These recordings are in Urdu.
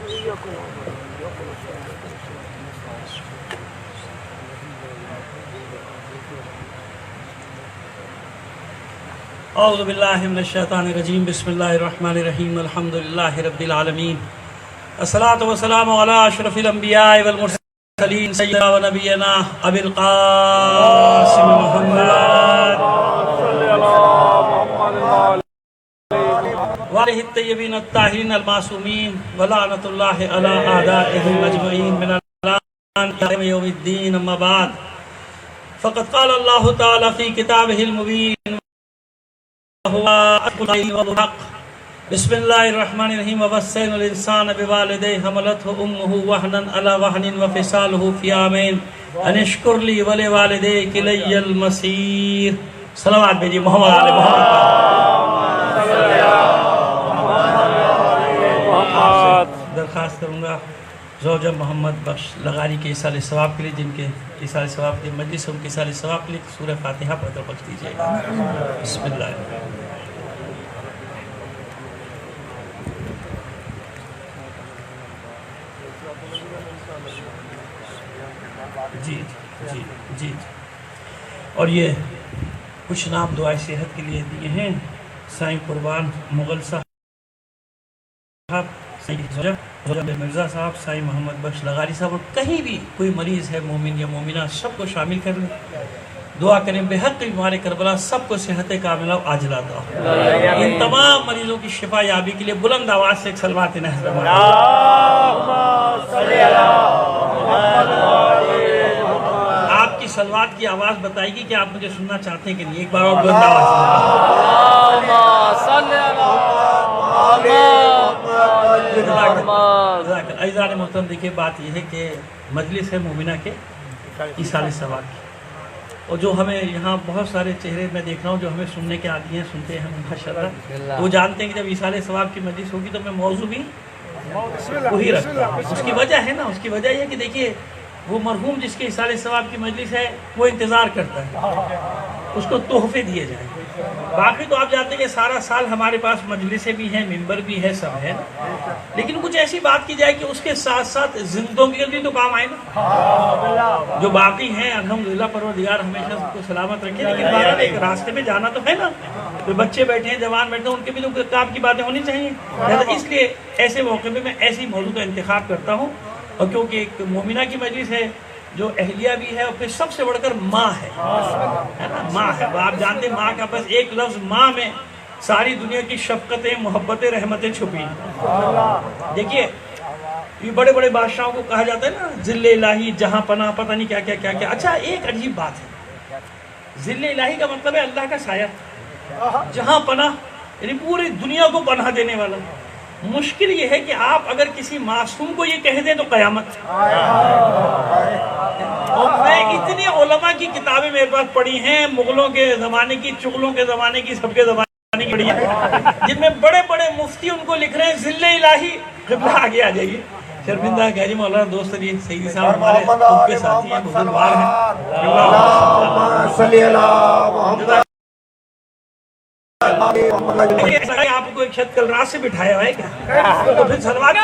اعوذ باللہ من الشیطان الرجیم بسم اللہ الرحمن الرحیم الحمدللہ رب العالمین الصلاۃ والسلام علی اشرف الانبیاء والمرسلین سیدنا و نبینا ابی القاسم محمد وآلہ الطیبین الطاہرین المعصومین ولعنۃ اللہ علی اعدائہم اجمعین من الان الی یوم الدین اما بعد فقد قال اللہ تعالی فی کتابہ المبین بسم اللہ الرحمن الرحیم ووصینا الانسان بوالدیہ حملتہ امہ وہنا علی وہن وفصالہ فی عامین ان اشکر لی ولوالدیک الی المصیر. صلوات بھیجیے محمد علی محمد. درخواست کروں گا زوجہ محمد بخش لغاری کے ایصال ثواب کے لیے، جن کے ایصال ثواب کے مجلس ان کے ایصال ثواب کے لیے سورہ فاتحہ پڑھ کر بخش دیجیے گا. بسم اللہ. جی جی جی. اور یہ کچھ نام دعائے صحت کے لیے دیے ہیں. سائیں قربان مغل صاحب، مرزا صاحب، سائیں محمد بخش لغاری صاحب، اور کہیں بھی کوئی مریض ہے مومن یا مومنہ سب کو شامل کر لیں. دعا کریں بحق بیمار کربلا سب کو صحت کاملہ و عاجلہ عطا ہو. ان تمام مریضوں کی شفا یابی کے لیے بلند آواز سے ایک صلوات نحر آپ کی صلوات کی آواز بتائے گی کہ آپ مجھے سننا چاہتے ہیں کہ نہیں. ایک بار اور بلند آواز. عزیزان محترم، دیکھیں بات یہ ہے کہ مجلس ہے مومنہ کے ایصال ثواب کی، اور جو ہمیں یہاں بہت سارے چہرے میں دیکھ رہا ہوں جو ہمیں سننے کے عادی ہیں، سنتے ہیں ماشاءاللہ. وہ جانتے ہیں کہ جب ایصال ثواب کی مجلس ہوگی تو میں موضوع بھی وہی رکھتا ہوں. اس کی وجہ ہے نا، اس کی وجہ یہ کہ دیکھیے وہ مرحوم جس کے ایصال ثواب کی مجلس ہے وہ انتظار کرتا ہے اس کو تحفے دیے جائیں. باقی تو آپ جانتے ہیں کہ سارا سال ہمارے پاس مجلسیں بھی ہیں، ممبر بھی ہے، سب ہے، لیکن کچھ ایسی بات کی جائے کہ اس کے ساتھ ساتھ زندوں کے بھی تو کام آئے نا. جو باقی ہیں الحمدللہ پروردگار ہمیشہ سب کو سلامت رکھے، لیکن بہرحال ایک راستے میں جانا تو ہے نا. جو بچے بیٹھے ہیں، جوان بیٹھے ہیں، ان کے بھی تو کام کی باتیں ہونی چاہیے. اس لیے ایسے موقع پہ میں ایسی موضوع کا انتخاب کرتا ہوں، اور کیونکہ ایک مومنہ کی مجلس ہے جو اہلیہ بھی ہے، اور پھر سب سے بڑھ کر ماں ہے نا. ماں ہے، آپ جانتے ہیں ماں کا بس ایک لفظ ماں میں ساری دنیا کی شفقتیں، محبتیں، رحمتیں چھپی ہیں. دیکھیے یہ بڑے بڑے بادشاہوں کو کہا جاتا ہے نا ذل الہی، جہاں پناہ، پتہ نہیں کیا کیا کیا کیا. اچھا ایک عجیب بات ہے، ذل الہی کا مطلب ہے اللہ کا سایہ. جہاں پناہ یعنی پوری دنیا کو پناہ دینے والا. مشکل یہ ہے کہ آپ اگر کسی معصوم کو یہ کہہ دیں تو قیامت. اور میں اتنی علماء کی کتابیں میرے پاس پڑھی ہیں، مغلوں کے زمانے کی، چغلوں کے زمانے کی، سب کے زمانے کی پڑھی ہیں، جن میں بڑے بڑے مفتی ان کو لکھ رہے ہیں ذل الہی. قبلہ آگے آ جائیے. شرمندہ کہہ جی مولانا دوست علی سیدی صاحب ہمارے خود کے ساتھی ہیں، بزرگوار ہیں. آپ کو ایک چھت کل رات سے بٹھایا ہے کیا؟ تو پھر سلوات کی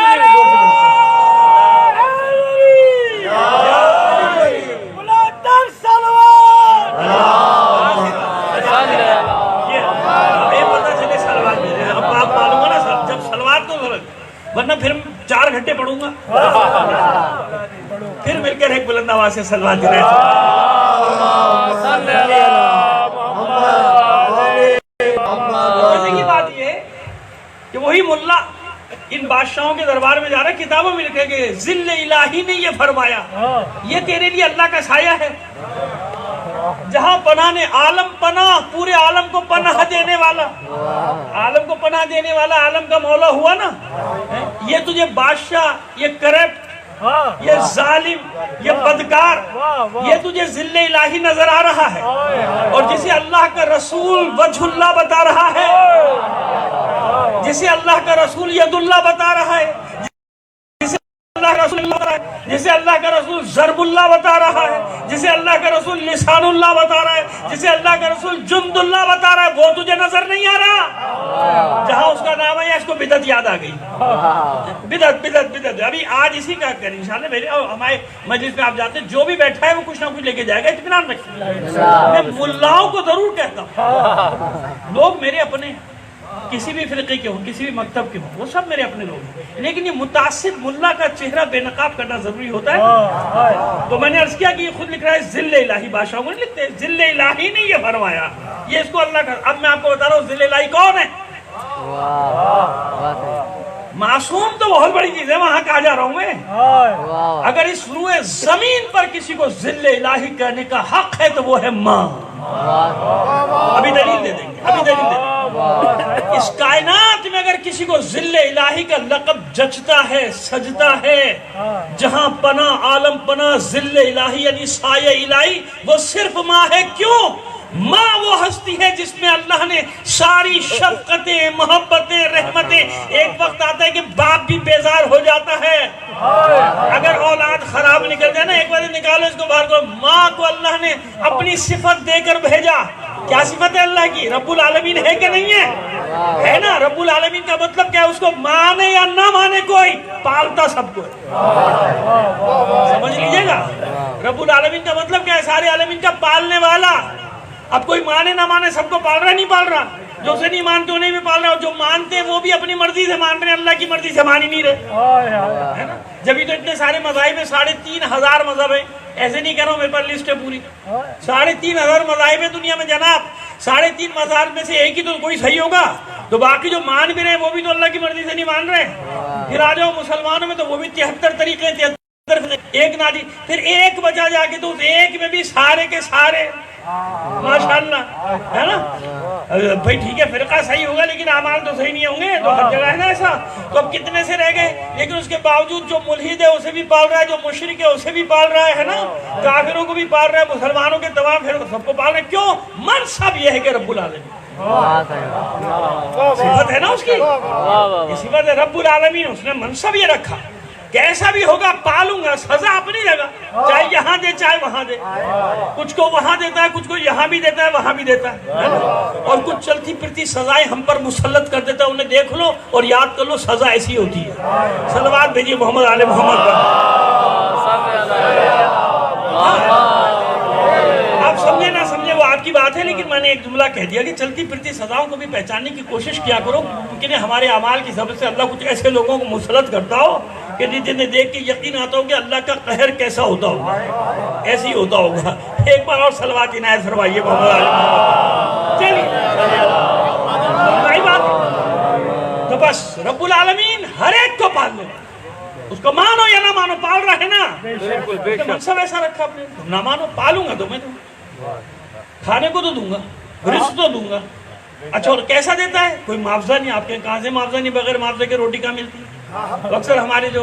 پتا چلے سلوات میں اب آپ معلوم ہے نا سر، جب سلوات تو ورنہ پھر 4 گھنٹے پڑھوں گا. پھر مل کر ایک بلند آواز سے سلوات دے رہے کہ وہی ملا ان بادشاہوں کے دربار میں جا رہا ہے، کتابوں میں لکھے گئے ذل الہی نے یہ فرمایا، یہ تیرے لیے اللہ کا سایہ ہے. جہاں پناہ نے عالم پناہ، پورے عالم کو پناہ دینے والا، عالم کو پناہ دینے والا عالم کا مولا ہوا نا. یہ تجھے بادشاہ، یہ کرپٹ، یہ ظالم، یہ بدکار، یہ تجھے ذل الہی نظر آ رہا ہے، اور جسے اللہ کا رسول وجہ اللہ بتا رہا ہے، جسے اللہ کا رسول ید اللہ بتا رہا ہے، جسے اللہ کا رسول اللہ بتا رہا ہے، جسے اللہ کا رسول ضرب اللہ بتا رہا ہے، جسے اللہ کا رسول لسان اللہ بتا رہا ہے، جسے اللہ کا رسول جند اللہ بتا رہا ہے، وہ تجھے نظر نہیں آ رہا؟ جہاں اس کا نام ہے اس کو بدعت یاد آ گئی. بدعت. ابھی آج اسی کا کریں انشاءاللہ. میرے ہمارے مجلس میں آپ جاتے ہیں، جو بھی بیٹھا ہے وہ کچھ نہ کچھ لے کے جائے گا، اطمینان رکھیں. میں ملاؤں کو ضرور کہتا ہوں، لوگ میرے اپنے کسی بھی فرقے کے ہوں، کسی بھی مکتب کے ہوں، وہ سب میرے اپنے لوگ ہیں، لیکن یہ متعصب ملا کا چہرہ بے نقاب کرنا ضروری ہوتا ہے. تو میں نے عرض کیا کہ یہ خود لکھ رہا ہے ذل الہی. بادشاہ کو نہیں لکھتے، ذل الہی نے یہ فرمایا، یہ اس کو اللہ کا. اب میں آپ کو بتا رہا ہوں ذل الہی کون ہے. معصوم تو بہت بڑی چیز ہے، وہاں کہا جا رہا ہوں میں. اگر اس روئے زمین پر کسی کو ذل الہی کہنے کا حق ہے تو وہ ہے ماں. ابھی دلیل دے دیں گے. اس کائنات میں اگر کسی کو ذل الہی کا لقب جچتا ہے، سجتا ہے، جہاں پناہ عالم پناہ ذل الہی یعنی سایہ الہی، وہ صرف ماں ہے. کیوں؟ ماں وہ ہستی ہے جس میں اللہ نے ساری شفقتیں، محبتیں، رحمتیں. ایک وقت آتا ہے کہ باپ بھی بیزار ہو جاتا ہے اگر اولاد خراب نکل جائے نا. ایک بار نکالو اس کو باہر کو. ماں کو اللہ نے اپنی صفت دے کر بھیجا. کیا صفت ہے اللہ کی؟ رب العالمین ہے کہ نہیں ہے نا. رب العالمین کا مطلب کیا ہے؟ اس کو مانے یا نہ مانے کوئی پالتا سب کو. سمجھ لیجئے گا، رب العالمین کا مطلب کیا ہے؟ سارے عالمین کا پالنے والا. اب کوئی مانے نہ مانے سب کو پال رہا نہیں پال رہا؟ جو اسے نہیں مانتے انہیں بھی پال رہا، اور جو مانتے وہ بھی اپنی مرضی سے مان رہے ہیں، اللہ کی مرضی سے مان ہی نہیں رہے، ہے نا. جبھی تو اتنے سارے مذاہب ہیں، 3,500 مذہب ہیں. ایسے نہیں کہہ رہا ہوں، میرے پاس لسٹ ہے پوری. 3,500 مذاہب ہیں دنیا میں جناب. 3.5 مذاہب میں سے ایک ہی تو کوئی صحیح ہوگا، تو باقی جو مان بھی رہے ہیں وہ بھی تو اللہ کی مرضی سے نہیں مان رہے. پھر آ جاؤ مسلمانوں میں تو وہ بھی 73 طریقے، 73 ایک نادی. پھر ایک بچا جا کے تو اس ایک میں بھی سارے کے سارے ماشاءاللہ، ہے نا. بھائی ٹھیک ہے فرقہ صحیح ہوگا لیکن اعمال تو صحیح نہیں ہوں گے، تو ہر جگہ ہے نا ایسا. تو اب کتنے سے رہ گئے، لیکن اس کے باوجود جو ملحد ہے اسے بھی پال رہا ہے، جو مشرک ہے اسے بھی پال رہا ہے نا، کافروں کو بھی پال رہا ہے، مسلمانوں کے تمام فرقوں سب کو پال رہا ہے. کیوں؟ منصب یہ ہے کہ رب العالمین صفت ہے نا اس کی، یہ صفت ہے رب العالمین. اس نے منصب یہ رکھا، کیسا بھی ہوگا پالوں گا. سزا اپنی جگہ، چاہے یہاں دے چاہے وہاں دے. کچھ کو وہاں دیتا ہے، کچھ کو یہاں بھی دیتا ہے، وہاں بھی دیتا ہے، اور کچھ چلتی پھرتی سزائیں ہم پر مسلط کر دیتا ہے. انہیں دیکھ لو اور یاد کر لو سزا ایسی ہوتی ہے. صلوات بھیجیے محمد آل محمد پر. آپ سمجھے نہ سمجھے وہ آپ کی بات ہے، لیکن میں نے ایک جملہ کہہ دیا کہ چلتی پھرتی سزاؤں کو بھی پہچاننے کی کوشش کیا کرو، کیونکہ ہمارے اعمال کی سبب سے اللہ کچھ ایسے لوگوں کو مسلط کرتا ہو کہ جنہیں دیکھ کے یقین آتا ہو کہ اللہ کا قہر کیسا ہوتا ہوگا. ایسے ہی ہوتا ہوگا. ایک بار اور صلوات عنایت فرمائیے محمد علی محمد. چلیے بھائی بات تو بس رب العالمین ہر ایک کو پال لے، اس کو مانو یا نہ مانو پال رہا ہے نا. منصب ایسا رکھا اپنے، نہ مانو پالوں گا تو میں کھانے کو تو دوں گا، رزق تو دوں گا. اچھا اور کیسا دیتا ہے؟ کوئی معاوضہ نہیں. آپ کے کہاں سے معاوضہ نہیں؟ بغیر معاوضے کے روٹی کہاں ملتی ہے؟ اکثر ہمارے جو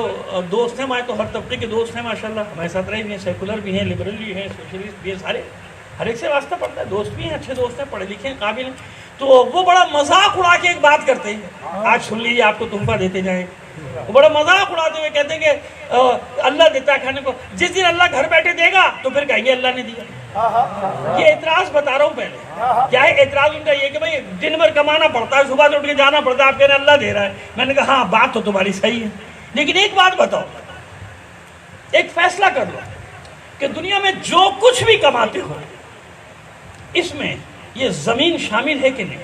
دوست ہیں، ہمارے تو ہر طبقے کے دوست ہیں ماشاءاللہ، ہمارے ساتھ رہے بھی ہیں، سیکولر بھی ہیں، لبرل بھی ہیں، سوشلسٹ بھی ہیں، سارے ہر ایک سے واسطہ پڑتا ہے. دوست بھی ہیں، اچھے دوست ہیں، پڑھے لکھے ہیں، قابل ہیں. تو وہ بڑا مذاق اڑا کے ایک بات کرتے ہیں، آج سن لیجیے آپ کو تحفہ دیتے جائیں. وہ بڑا مذاق اڑاتے ہوئے کہتے ہیں کہ اللہ دیتا ہے کھانے کو. جس دن اللہ گھر بیٹھے دے گا تو پھر کہیں گے اللہ نے دیا. یہ اعتراض بتا رہا ہوں پہلے. کیا ہے اعتراض ان کا؟ یہ کہ بھائی دن بھر کمانا پڑتا ہے، صبح سے اٹھ کے جانا پڑتا ہے، آپ کہہ رہے ہیں اللہ دے رہا ہے. میں نے کہا ہاں بات تو تمہاری صحیح ہے، لیکن ایک بات بتاؤ، ایک فیصلہ کر لو کہ دنیا میں جو کچھ بھی کماتے ہو اس میں یہ زمین شامل ہے کہ نہیں؟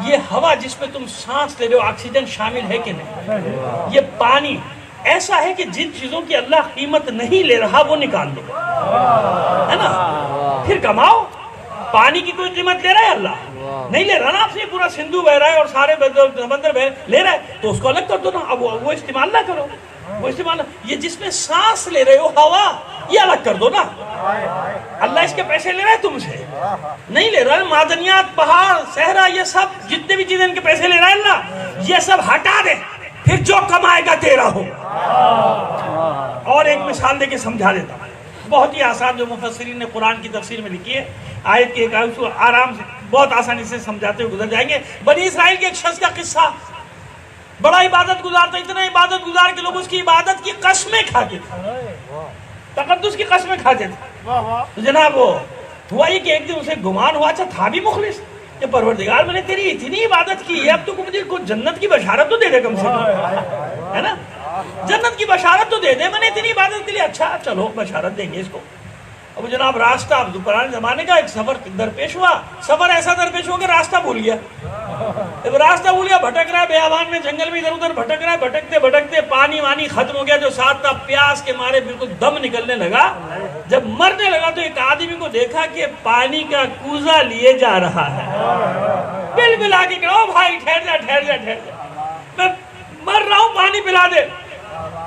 یہ ہوا جس میں تم سانس لے رہے ہو آکسیجن شامل ہے کہ نہیں؟ یہ پانی ایسا ہے کہ جن چیزوں کی اللہ قیمت نہیں لے رہا وہ نکال دو، ہے نا. پھر کماؤ. پانی کی کوئی قیمت لے رہا ہے اللہ؟ نہیں لے رہا نا. آپ سے پورا سندھو بہ رہا ہے اور سارے سمندر لے رہا ہے تو اس کو الگ کر دو نا. اب وہ استعمال نہ کرو، وہ استعمال. یہ جس میں سانس لے رہے ہو ہوا، یہ الگ کر دو نا. اللہ اس کے پیسے لے رہا ہے تم سے؟ نہیں لے رہا ہے. معدنیات، پہاڑ، صحرا، یہ سب جتنے بھی چیزیں ان کے پیسے لے رہا ہے اللہ، یہ سب ہٹا دے، پھر جو کمائے گا تیرا ہو. اور ایک مثال دے کے سمجھا دیتا ہوں، بہت ہی آسان، جو مفسرین نے قرآن کی تفسیر میں لکھی ہے. آیت کے ایک آیت کو آرام سے بہت آسانی سے سمجھاتے ہوئے گزر جائیں گے. بنی اسرائیل کے ایک شخص کا قصہ بڑا عبادت گزار تھا، اتنا عبادت گزار کہ لوگ اس کی عبادت کی قسمیں کھاتے تھے، تقدس کی قسمیں کھاتے تھے. تو جناب وہ ہوا یہ کہ ایک دن اسے گمان ہوا، اچھا تھا بھی مخلص، کہ پروردگار میں نے تیری اتنی عبادت کی ہے، اب تو مجھے کو جنت کی بشارت تو دے دے کم سے کم، ہے نا، جنت کی بشارت تو دے دے، میں نے اتنی عبادت کے لیے، اچھا چلو بشارت دیں گے اس کو. اب جناب راستہ، اب پرانے زمانے کا ایک سفر درپیش ہوا، سفر ایسا درپیش ہوا کہ راستہ بھول گیا. جب راستہ بھول گیا، بھٹک رہا ہے بیابان میں، جنگل میں ادھر ادھر بھٹک رہا ہے، بھٹکتے بھٹکتے پانی وانی ختم ہو گیا جو ساتھ تھا، پیاس کے مارے بالکل دم نکلنے لگا. جب مرنے لگا تو ایک آدمی کو دیکھا کہ پانی کا کوزہ لیے جا رہا ہے. بل بلا کے کہا، او بھائی ٹھہر جا ٹھہر جا ٹھہر جا، میں مر رہا ہوں، پانی پلا دے.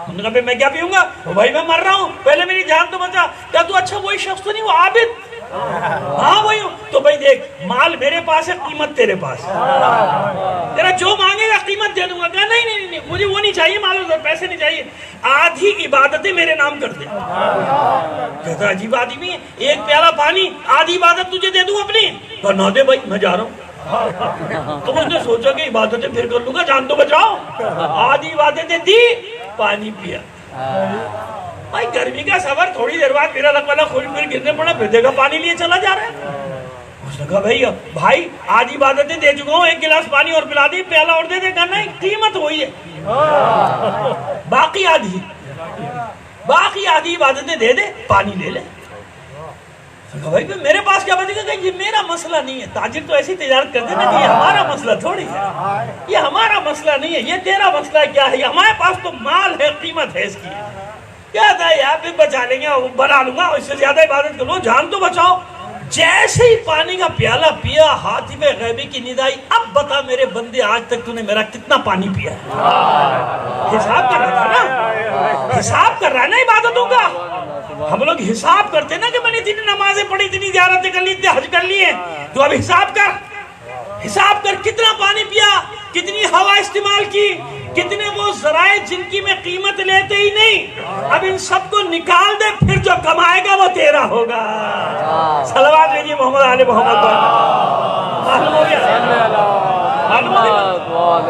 انہوں نے کہا میں کیا پیوں گا؟ بھائی میں مر رہا ہوں، پہلے میری جان تو بچا. کیا تو اچھا وہی شخص تو نہیں، وہ عابد؟ ہاں وہی ہوں. تو بھائی دیکھ، مال میرے پاس ہے، قیمت تیرے پاس ہے، تیرا جو مانگے گا قیمت دے دوں گا. کہا نہیں نہیں نہیں، مجھے وہ نہیں چاہیے، مال اور پیسے نہیں چاہیے، آدھی عبادتیں میرے نام کر دے. کہتا عجیب آدمی ہے، ایک پیالہ پانی آدھی عبادت تجھے دے دوں اپنی. کہا نہ دے بھائی، میں جا رہا ہوں. تو اس نے سوچا کہ عبادتیں پھر کر لوں گا، جان تو بچاؤ. آدھی عبادتیں دی، پانی پیا. بھائی گرمی کا سفر، تھوڑی دیر بعد میرا لقوالا کھول پھر گرنے پڑا، پھر دیکھا پانی لیے چلا جا رہا ہے. اس نے کہا بھائی آدھی عبادتیں دے چکا ہوں، ایک گلاس پانی اور پلا دی، پیالہ اور دے دے. کہا نہیں، قیمت وہی ہے، باقی آدھی عبادتیں دے دے، پانی لے لے. کہا بھائی میرے پاس کیا بچے گا؟ کہ یہ میرا مسئلہ نہیں ہے. تاجر تو ایسی تجارت کرتے نا کہ یہ ہمارا مسئلہ تھوڑی ہے، یہ ہمارا مسئلہ نہیں ہے، یہ تیرا مسئلہ کیا ہے؟ ہمارے پاس تو مال ہے، قیمت ہے اس کی. کہتا ہے یار پھر بچا لیں گے، بنا لوں گا، اس سے زیادہ عبادت کر لو، جان تو بچاؤ. جیسے ہی پانی کا پیالہ پیا، حاتم غیبی کی ندا آئی، اب بتا میرے بندے آج تک تو نے میرا کتنا پانی پیا ہے؟ حساب کر رہا تھا نا، حساب کر رہا ہے نا عبادتوں کا. ہم لوگ حساب کرتے نا کہ میں نے اتنی نمازیں پڑھی، اتنی زیارتیں کر لی، اتنے حج کر لیے. تو اب حساب کر کتنا پانی پیا، کتنی ہوا استعمال کی، کتنے وہ ذرائع جن کی میں قیمت لیتے ہی نہیں. اب ان سب کو نکال دے، پھر جو کمائے گا وہ تیرا ہوگا. صلوات بھیجیے محمد آل محمد پر. معلوم ہو گیا؟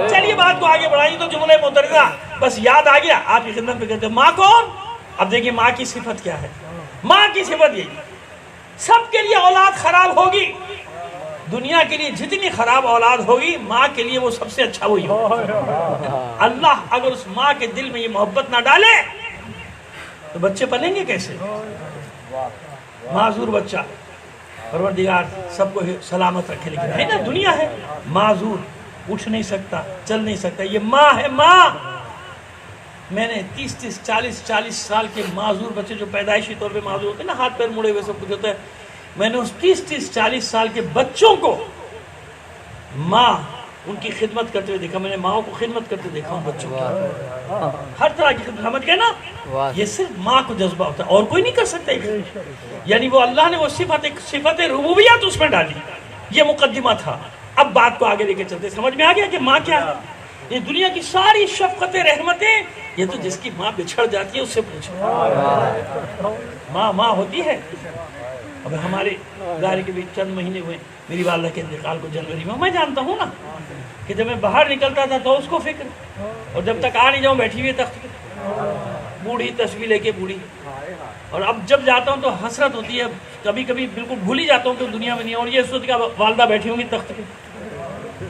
چلیے بات کو آگے بڑھائیے. تو جملہ مترجمہ بس یاد آ گیا، آپ کی خدمت پہ کہتے ہیں ماں کون. اب دیکھیے ماں کی صفت کیا ہے. ماں کی صفت یہی، سب کے لیے اولاد خراب ہوگی، دنیا کے لیے جتنی خراب اولاد ہوگی، ماں کے لیے وہ سب سے اچھا وہی ہوگا. اللہ اگر اس ماں کے دل میں یہ محبت نہ ڈالے تو بچے پلیں گے کیسے؟ معذور بچہ، پروردگار سب کو سلامت رکھے، لیکن ہے نا دنیا ہے معذور، اٹھ نہیں سکتا، چل نہیں سکتا. یہ ماں ہے، ماں. میں نے 30 40 سال کے معذور بچے جو پیدائشی طور پہ معذور ہوتے ہیں نا، ہاتھ پیر مڑے ہوئے سب کچھ ہوتا ہے، میں نے اس 30 40 سال کے بچوں کو ماں ان کی خدمت کرتے ہوئے دیکھا. میں نے ماں کو خدمت کرتے دیکھا ہوں بچوں کی، ہر طرح کی خدمت. سمجھ گئے نا، یہ صرف ماں کو جذبہ ہوتا ہے، اور کوئی نہیں کر سکتا. یعنی وہ اللہ نے وہ صفت ربوبیت اس میں ڈالی. یہ مقدمہ تھا. اب بات کو آگے لے کے چلتے، سمجھ میں آ گیا کہ ماں کیا ہے. یہ دنیا کی ساری شفقتیں، رحمتیں، یہ تو جس کی ماں بچھڑ جاتی ہے اس سے پوچھو. ماں ہوتی ہے. اب ہمارے ظاہر کے بھی چند مہینے ہوئے میری والدہ کے انتقال کو، جنوری میں جانتا ہوں نا کہ جب میں باہر نکلتا تھا تو اس کو فکر، اور جب تک آ نہیں جاؤں بیٹھی ہوئی تخت پہ، بوڑھی تصویر لے کے بوڑھی. اور اب جب جاتا ہوں تو حسرت ہوتی ہے، کبھی کبھی بالکل بھول ہی جاتا ہوں کہ دنیا میں نہیں. اور یہ سوچ کے والدہ بیٹھی ہوں گی تخت پہ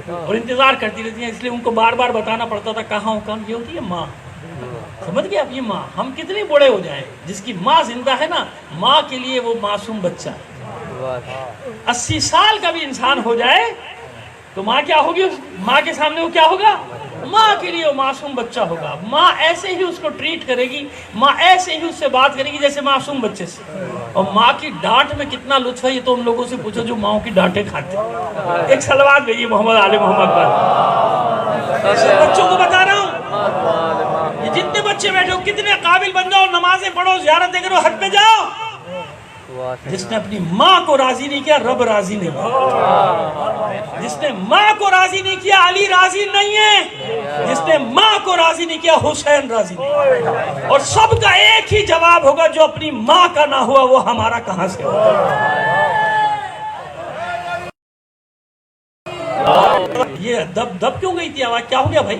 اور انتظار کرتی رہتی ہیں، اس لیے ان کو بار بار بتانا پڑتا تھا کہاں ہوں کہاں. یہ ہوتی ہے ماں. سمجھ گئے آپ؟ یہ ماں، ہم کتنے بڑے ہو جائیں، جس کی ماں زندہ ہے نا، ماں کے لیے وہ معصوم بچہ. 80 سال کا بھی انسان ہو جائے تو ماں کیا ہوگی؟ ماں کے سامنے وہ کیا ہوگا؟ ماں کے لیے وہ معصوم بچہ ہوگا. ماں ایسے ہی اس کو ٹریٹ کرے گی، ماں ایسے ہی اس سے بات کرے گی جیسے معصوم بچے سے. اور ماں کی ڈانٹ میں کتنا لطف ہے یہ تو ان لوگوں سے پوچھو جو ماں کی ڈانٹیں کھاتے ہیں. ایک صلوات بھیجیے محمد آل محمد پر. بچوں کو بتا رہا ہوں، یہ جتنے بچے بیٹھے ہو کتنے قابل بن جاؤ، نمازیں پڑھو، زیارتیں کرو، حج پہ جاؤ. جس نے اپنی ماں کو راضی نہیں کیا رب راضی نہیں کیا. جس نے ماں کو راضی نہیں کیا علی راضی نہیں ہے. جس نے ماں کو راضی نہیں کیا حسین راضی نہیں. اور سب کا ایک ہی جواب ہوگا، جو اپنی ماں کا نہ ہوا وہ ہمارا کہاں سے ہوگا. یہ دب کیوں گئی تھی آواز؟ کیا ہو گیا بھائی؟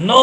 9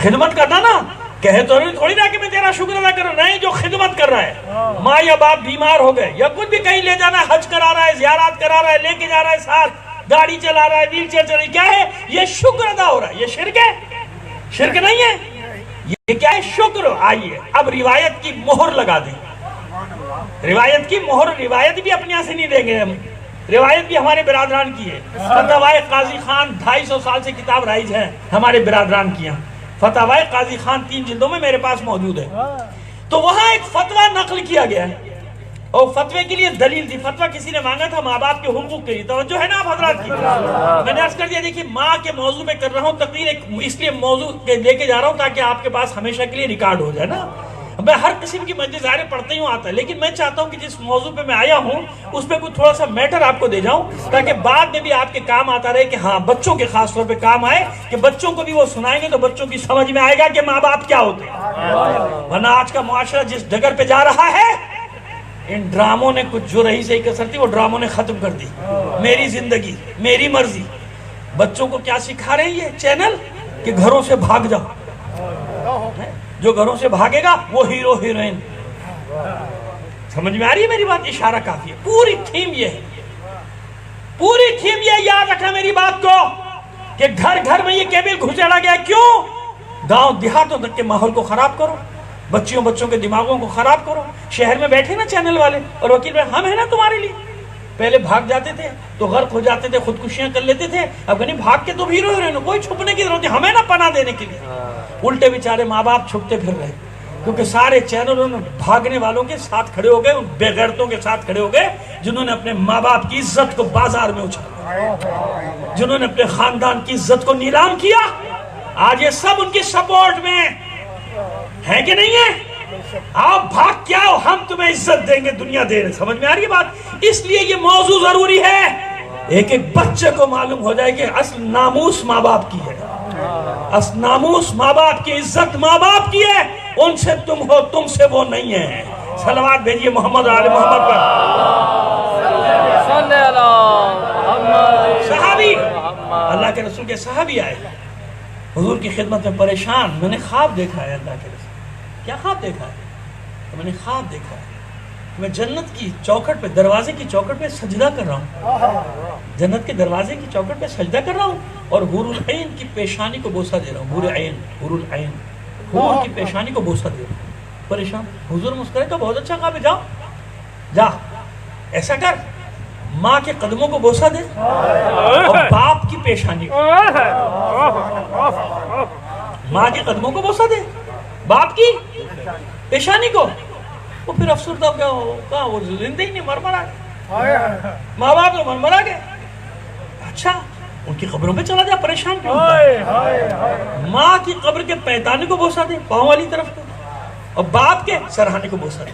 خدمت کرنا نا، کہے تو نہیں تھوڑی نہ کہ میں تیرا شکر ادا کروں، نہیں، جو خدمت کر رہا ہے، ماں یا باپ بیمار ہو گئے یا کچھ بھی کہیں لے جانا، حج کرا رہا ہے، زیارات کرا رہا ہے، لے کے جا رہا ہے ساتھ، گاڑی چلا رہا ہے، ویل چیئر چلا رہا ہے، کیا ہے یہ؟ شکر ادا ہو رہا ہے۔ یہ شرک ہے؟ شرک نہیں ہے، یہ کیا ہے؟ شکر۔ آئیے اب روایت کی مہر لگا دیں، روایت کی مہر، روایت بھی اپنے یہاں سے نہیں دیں گے ہم، روایت بھی ہمارے برادران کی ہے۔ فتاوی قاضی خان 250 سال سے کتاب رائج ہے ہمارے برادران کی، فتاوی قاضی خان 3 جلدوں میں میرے پاس موجود ہے۔ تو وہاں ایک فتویٰ نقل کیا گیا ہے، اور فتوے کے لیے دلیل تھی۔ فتویٰ کسی نے مانگا تھا ماں باپ کے حقوق کے لیے، توجہ ہے نا آپ حضرات کی؟ میں نے عرض کر دیا دیکھیے ماں کے موضوع پہ کر رہا ہوں تقریر، اس لیے موضوع لے کے جا رہا ہوں تاکہ آپ کے پاس ہمیشہ کے لیے ریکارڈ ہو جائے نا۔ میں ہر قسم کی مجلس ظاہر پڑھتے ہی آتا ہے، لیکن میں چاہتا ہوں کہ جس موضوع پہ میں آیا ہوں اس پہ کوئی تھوڑا سا میٹر آپ کو دے جاؤں تاکہ بعد میں بھی آپ کے کام آتا رہے، کہ ہاں بچوں کے خاص طور پہ کام آئے، کہ بچوں کو بھی وہ سنائیں گے تو بچوں کی سمجھ میں آئے گا کہ ماں باپ کیا ہوتے ہیں۔ ورنہ آج کا معاشرہ جس ڈگر پہ جا رہا ہے، ان ڈراموں نے کچھ جو رہی صحیح کسر تھی وہ ڈراموں نے ختم کر دی۔ میری زندگی میری مرضی، بچوں کو کیا سکھا رہے ہیں یہ چینل؟ کہ گھروں سے بھاگ جاؤ، جو گھروں سے بھاگے گا وہ ہیرو ہیروئن۔ سمجھ میں آ رہی ہے میری بات؟ اشارہ کافی ہے، پوری تھیم یہ ہے، پوری تھیم یہ، یاد رکھنا میری بات کو، کہ گھر گھر میں یہ کیبل گھسیڑا گیا۔ کیوں؟ گاؤں دیہاتوں تک کے ماحول کو خراب کرو، بچوں کے دماغوں کو خراب کرو۔ شہر میں بیٹھے نا چینل والے اور وکیل بھائی، ہم ہیں نا تمہارے لیے، پہلے بھاگ جاتے تھے تو غرق ہو جاتے تھے، خودکشیاں کر لیتے تھے، اب کہیں بھاگ کے تم ہیرو ہیروئن، کوئی چھپنے کی ضرورت نہیں، ہمیں نا پناہ دینے کے لیے۔ الٹے بیچارے ماں باپ چھپتے پھر رہے، کیونکہ سارے چینلوں نے بھاگنے والوں کے ساتھ کھڑے ہو گئے، ان بے غیرتوں کے ساتھ کھڑے ہو گئے جنہوں نے اپنے ماں باپ کی عزت کو بازار میں اچھالا، جنہوں نے اپنے خاندان کی عزت کو نیلام کیا۔ آج یہ سب ان کی سپورٹ میں ہے کہ نہیں ہے؟ آپ بھاگ کیا ہو، ہم تمہیں عزت دیں گے، دنیا دے رہے۔ سمجھ میں آ رہی ہے بات؟ اس لیے یہ موضوع ضروری ہے، ایک ایک بچے کو معلوم ہو جائے کہ اصل ناموس ماں باپ کی ہے، اصل ناموس ماں باپ کی، عزت ماں باپ کی ہے، ان سے تم ہو، تم سے وہ نہیں ہے۔ صلوات بھیجئے محمد اور آل محمد پر۔ صحابی، اللہ کے رسول کے صحابی آئے حضور کی خدمت میں پریشان، میں نے خواب دیکھا ہے اللہ کے رسول۔ کیا خواب دیکھا ہے؟ تو میں نے خواب دیکھا ہے کہ میں جنت کی چوکھٹ پہ، دروازے کی چوکھٹ پہ سجدہ کر رہا ہوں، جنت کے دروازے کی چوکھٹ پہ سجدہ کر رہا ہوں، اور حور العین کی پیشانی کو بوسہ دے رہا ہوں۔ حور العین، حور العین، حور کی پیشانی کو بوسہ دے رہا ہوں، پریشان۔ حضور مسکرائے تو بہت اچھا خواب ہے، جاؤ جا ایسا کر، ماں کے قدموں کو بوسہ دے اور باپ کی پیشانی کو، ماں کے قدموں کو بوسہ دے، باپ کی پیشانی کو۔ وہ پھر افسردہ ہو گیا، کہاں وہ زندہ ہی نہیں، مرمرا گئے، ماں باپ تو مرمرا گئے۔ اچھا، ان کی قبروں پہ چلا جا، پریشان کیوں ہوتا ہے؟ ماں کی قبر کے پیتانے کو بوسہ دے، پاؤں والی طرف کو، اور باپ کے سرہانے کو بوسہ دے۔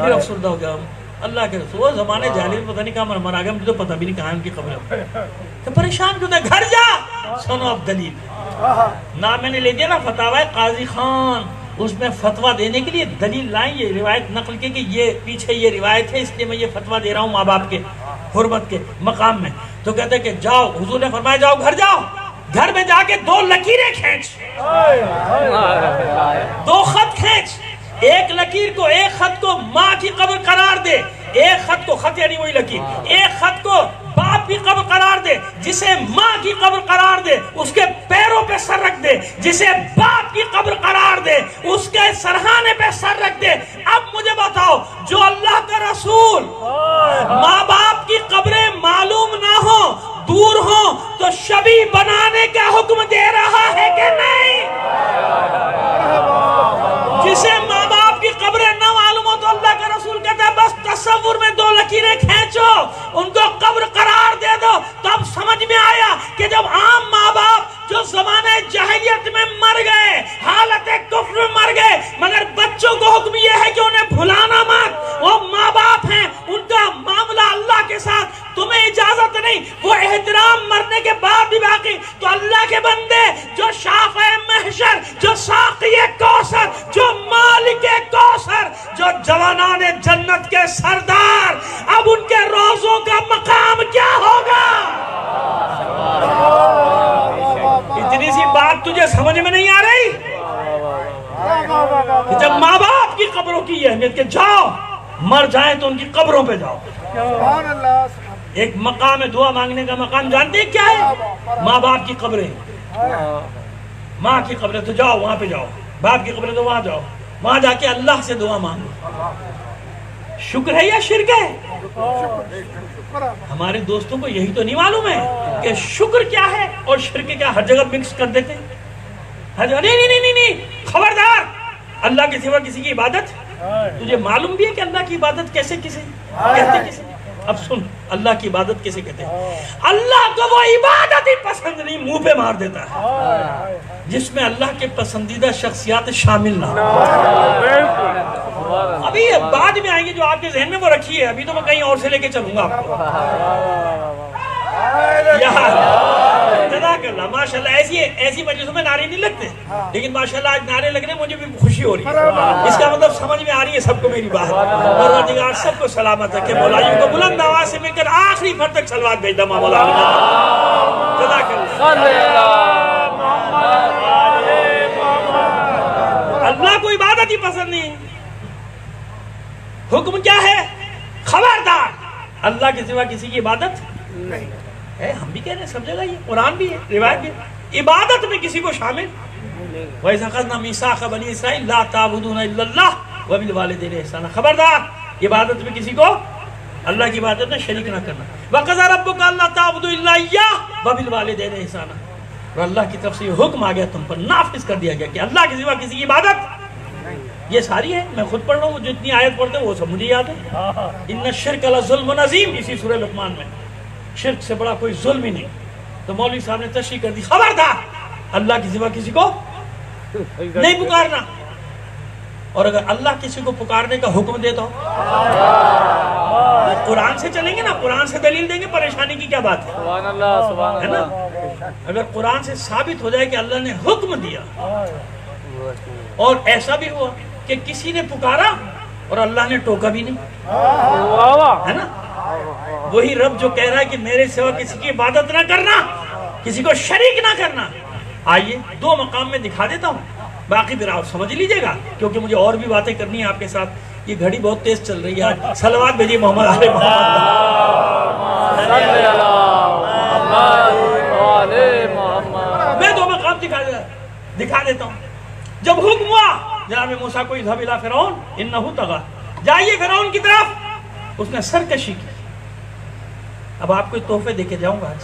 پھر افسردہ ہو گیا، اللہ کے رسول، وہ زمانے جاہلیت پتہ نہیں کہاں مرمرا گیا، مجھے تو پتہ بھی نہیں کہاں ان کی قبر ہے۔ تو پریشان کیوں تھا؟ گھر جا، سنو اب دلیل۔ نام میں نے لے دیا نا فتاوی قاضی خان، اس میں فتویٰ دینے کے لیے دلیل لائیں، یہ روایت نقل کی کہ یہ پیچھے یہ روایت ہے، اس لیے میں یہ فتویٰ دے رہا ہوں ماں باپ کے حرمت کے مقام میں۔ تو کہتے ہیں کہ جاؤ، حضور نے فرمایا جاؤ گھر جاؤ، گھر میں جا کے 2 لکیریں کھینچ، 2 خط کھینچ، ایک لکیر کو، ایک خط کو ماں کی قبر قرار دے، ایک خط کو، خط یعنی وہی لکیر، ایک خط کو باپ کی قبر قرار دے، جسے ماں کی قبر قرار دے اس کے پیروں پہ سر رکھ دے، جسے باپ کی قبر قرار دے اس کے سرہانے پہ سر رکھ دے۔ اب مجھے بتاؤ، جو اللہ کا رسول ماں باپ کی قبریں معلوم نہ ہو، دور ہوں، تو شبیہ بنانے کا حکم دے رہا ہے کہ نہیں؟ جسے ماں باپ کی قبریں نہ معلوم ہو تو اللہ کا رسول کہتا ہے بس تصور میں 2 لکیریں کھینچو، ان کو قبر قرار دے دو۔ تب سمجھ میں آیا کہ جب عام ماں باپ جو زمانے جاہلیت میں مر گئے، حالت کفر میں مر گئے، مگر بچوں کو حکم یہ ہے کہ انہیں بھلانا مت، وہ ماں باپ ہیں، ان کا معاملہ اللہ کے ساتھ تمہیں اجازت نہیں، وہ احترام مرنے کے بعد بھی باقی۔ تو اللہ کے بندے جو شافع محشر، جو ساقی کوثر، جو مالک کوثر، جو جوانان جنت کے سردار، اب ان کے روزوں کا مقام کیا ہوگا؟ اتنی سی بات تجھے سمجھ میں نہیں آ رہی؟ یہ اہمیت کہ جاؤ مر جائیں تو ان کی قبروں پہ جاؤ. ایک مقام ہے دعا مانگنے کا مقام، جانتے ہیں کیا ہے؟ ماں باپ کی قبریں. ماں کی قبریں تو جاؤ وہاں پہ جاؤ، باپ کی قبریں تو وہاں جاؤ، وہاں جا کے اللہ سے دعا مانگو. شکر ہے یا شرک ہے؟ ہمارے دوستوں کو یہی تو نہیں معلوم ہے کہ شکر کیا ہے اور شرک کیا. ہر جگہ مکس کر دیتے ہیں. ہر جگہ نہیں، خبردار، اللہ کے سوا کسی کی عبادت. تجھے معلوم بھی ہے کہ اللہ کی عبادت کیسے کسے کہتے کسے؟ اب سن، اللہ کی عبادت کیسے کہتے ہیں؟ اللہ کو وہ عبادت ہی پسند نہیں منہ پہ مار دیتا ہے جس میں اللہ کے پسندیدہ شخصیات شامل نہ ہو. ابھی بعد میں آئیں گے جو آپ کے ذہن میں وہ رکھیے، ابھی تو میں کہیں اور سے لے کے چلوں گا آپ کو. جزاک اللہ، ماشاءاللہ. ایسی مجلسوں میں نعرے نہیں لگتے، لیکن ماشاءاللہ آج نعرے لگنے مجھے بھی خوشی ہو رہی ہے. اس کا مطلب سمجھ میں آ رہی ہے سب کو میری بات. پروردگار سب کو سلامت رکھے. مولائیوں کو بلند آواز سے مل کر آخری فرد تک صلوات بھیج دیں مولا. جزاک اللہ. اللہ کو عبادت ہی پسند نہیں. حکم کیا ہے؟ خبردار، اللہ کے سوا کسی کی عبادت نہیں. ہم بھی کہہ رہے ہیں سب جگہ، یہ قرآن بھی ہے، روایت بھی ہے. عبادت میں کسی کو شامل. وَإِذْ أَخَذْنَا مِيثَاقَ بَنِي إِسْرَائِيلَ لَا تَعْبُدُونَ إِلَّا اللَّهَ وَبِالْوَالِدَيْنِ إِحْسَانًا. خبردار، عبادت میں کسی کو، اللہ کی عبادت میں شریک نہ کرنا. وَقَضَىٰ رَبُّكَ أَلَّا تَعْبُدُوا إِلَّا إِيَّاهُ وَبِالْوَالِدَيْنِ إِحْسَانًا. اور اللہ کی طرف سے یہ حکم آ گیا، تم پر نافذ کر دیا گیا کہ اللہ کے سوا کسی کی عبادت. یہ ساری ہے، میں خود پڑھ رہا ہوں، جتنی آیت پڑھتے ہیں وہ سب مجھے یاد ہے. ان الشرک لظلم عظیم، اسی سورہ لقمان میں. شرک سے بڑا کوئی ظلم ہی نہیں. تو مولوی صاحب نے تشریح کر دی، خبردار اللہ کے سوا کسی کو نہیں پکارنا. اور اگر اللہ کسی کو پکارنے کا حکم دیتا ہو، قرآن سے چلیں گے نا، قرآن سے دلیل دیں گے، پریشانی کی کیا بات ہے؟ سبحان اللہ، سبحان ہے نا. اگر قرآن سے ثابت ہو جائے کہ اللہ نے حکم دیا اور ایسا بھی ہوا کہ کسی نے پکارا اور اللہ نے ٹوکا بھی نہیں، ہے نا. وہی رب جو کہہ رہا ہے کہ میرے سوا کسی کی عبادت نہ کرنا، کسی کو شریک نہ کرنا. آئیے دو مقام میں دکھا دیتا ہوں، باقی پھر آپ سمجھ لیجئے گا، کیونکہ مجھے اور بھی باتیں کرنی ہیں آپ کے ساتھ. یہ گھڑی بہت تیز چل رہی ہے. صلوات بھیجیے محمد آل محمد. میں دو مقام دکھا دیتا ہوں. جب حکم ہوا جناب موسیٰ کو اذهب الى فرعون انه طغى، جائیے فرعون کی طرف، اس نے سرکشی کی. اب آپ کو تحفے دے کے جاؤں گا آج،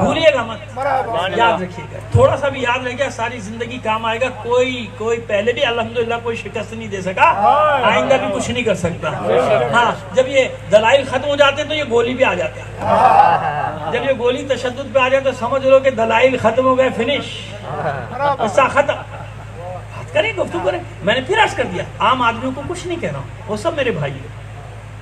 بھولیے گا مت، یاد رکھیے گا. تھوڑا سا بھی یاد رہ گیا ساری زندگی کام آئے گا. کوئی پہلے بھی الحمدللہ کوئی شکست نہیں دے سکا، آئندہ بھی کچھ نہیں کر سکتا. ہاں، جب یہ دلائل ختم ہو جاتے ہیں تو یہ گولی بھی آ جاتے ہیں. جب یہ گولی تشدد پہ آ جائے تو سمجھ لو کہ دلائل ختم ہو گئے، فنش، قصہ ختم. کریں گفتگو کریں. میں نے پھر عرض کر دیا، عام آدمیوں کو کچھ نہیں کہہ رہا ہوں، وہ سب میرے بھائی ہیں،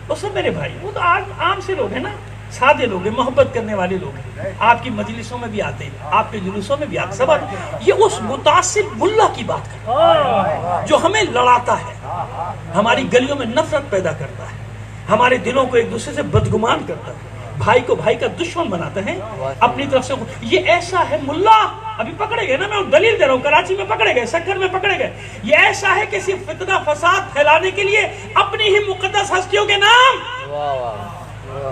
وہ سب میرے بھائی. وہ تو عام سے لوگ ہیں نا، سادے لوگ ہیں، محبت کرنے والے لوگ ہیں. آپ کی مجلسوں میں بھی آتے ہیں، آپ کے جلوسوں میں بھی آتے. سب یہ اس متعصب ملا کی بات کرتا ہے جو ہمیں لڑاتا ہے، ہماری گلیوں میں نفرت پیدا کرتا ہے، ہمارے دلوں کو ایک دوسرے سے بدگمان کرتا ہے، بھائی کو بھائی کا دشمن بناتے ہیں اپنی طرف سے. یہ ایسا ہے ملا، ابھی پکڑے گئے نا، میں دلیل دے رہا ہوں، کراچی میں پکڑے گئے، سکھر میں پکڑے گئے. یہ ایسا ہے کہ صرف فتنہ فساد پھیلانے کے لیے اپنی ہی مقدس ہستیوں کے نام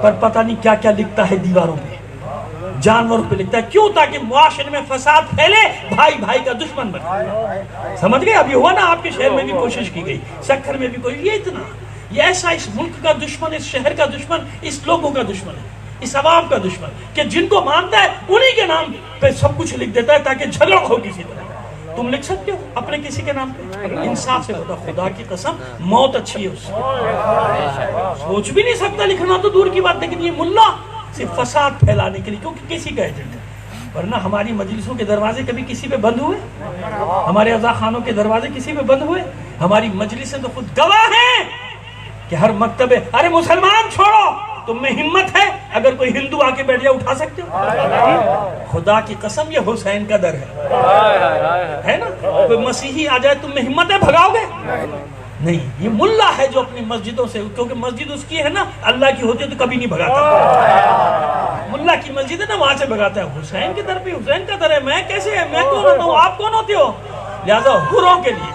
پر پتہ نہیں کیا کیا لکھتا ہے دیواروں پہ، جانوروں پہ لکھتا ہے. کیوں؟ تاکہ معاشرے میں فساد پھیلے، بھائی بھائی کا دشمن بنے. سمجھ گئے؟ ابھی ہوا نا آپ کے شہر میں بھی کوشش کی گئی، سکھر میں بھی کوئی. یہ اتنا، یہ ایسا اس ملک کا دشمن، اس شہر کا دشمن، اس لوگوں کا دشمن ہے، اس عوام کا دشمن، کہ جن کو مانتا ہے انہی کے نام پہ سب کچھ لکھ دیتا ہے تاکہ جھگڑا ہو کسی طرح. تم لکھ سکتے ہو اپنے کسی کے نام پہ؟ انصاف سے بتا، خدا کی قسم موت اچھی ہے اس سے. سوچ بھی نہیں سکتا لکھنا تو دور کی بات. لیکن یہ ملا صرف فساد پھیلانے کے لیے، کیونکہ کسی کا ایجنٹ ہے. ورنہ ہماری مجلسوں کے دروازے کبھی کسی پہ بند ہوئے؟ ہمارے عزا خانوں کے دروازے کسی پہ بند ہوئے؟ ہماری مجلسیں تو خود گواہ ہیں کہ ہر مکتب ہے. ارے مسلمان چھوڑو، تم میں ہمت ہے اگر کوئی ہندو آ کے بیٹھ جائے اٹھا سکتے ہو؟ خدا کی قسم یہ حسین کا در ہے نا. کوئی مسیحی آ جائے تم میں ہمت ہے، بھگاؤ گے؟ نہیں. یہ ملا ہے جو اپنی مسجدوں سے، کیونکہ مسجد اس کی ہے نا، اللہ کی ہوتی ہے تو کبھی نہیں بھگاتا. ملا کی مسجد ہے نا، وہاں سے بھگاتا ہے. حسین کے در پہ، حسین کا در ہے. میں کیسے ہے؟ میں کون ہوتا ہوں؟ آپ کون ہوتے ہو؟ لہذا حوروں کے لیے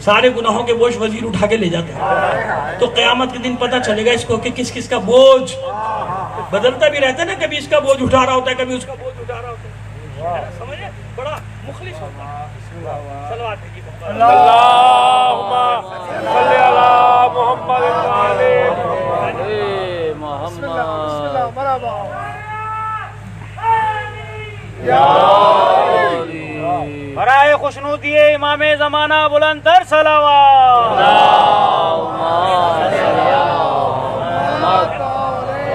سارے گناہوں کے بوجھ وزیر اٹھا کے لے جاتا ہے. تو قیامت کے دن پتہ چلے گا اس کو کہ کس کس کا بوجھ بدلتا بھی رہتا ہے نا, کبھی اس کا بوجھ اٹھا رہا ہوتا ہے, کبھی اس کا بوجھ اٹھا رہا ہوتا ہے. سمجھے, بڑا مخلص ہوتا ہے. صلوات ہے اللہم صلی علی محمد برائے خوشنودی امام زمانہ بلند تر صلوات,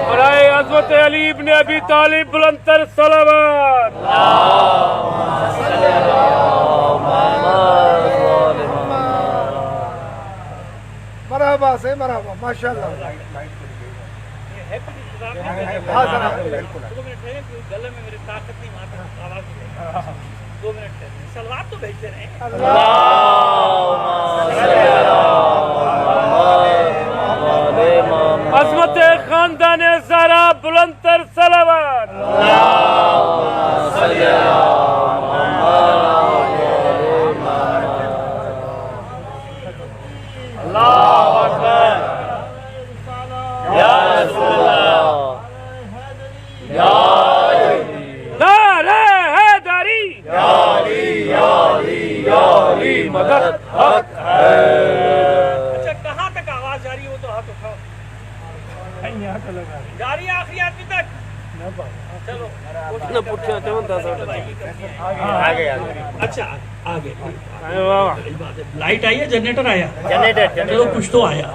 برائے عظمت علی ابن ابی طالب بلند تر صلوات, مرحبا سے مرحبا, ماشاءاللہ. گلے میں میری طاقت نہیں مارتا, آواز نہیں. 2 منٹ سلوات تو بھیجتے رہے. عظمت خاندان زہرا بلند تر صلوات, اچھا کہاں تک آواز جاری ہو تو ہاتھ اٹھاؤ. جاری آخری آدمی تک. چلو اچھا آگے. لائٹ آئی ہے, جنریٹر آیا, چلو کچھ تو آیا.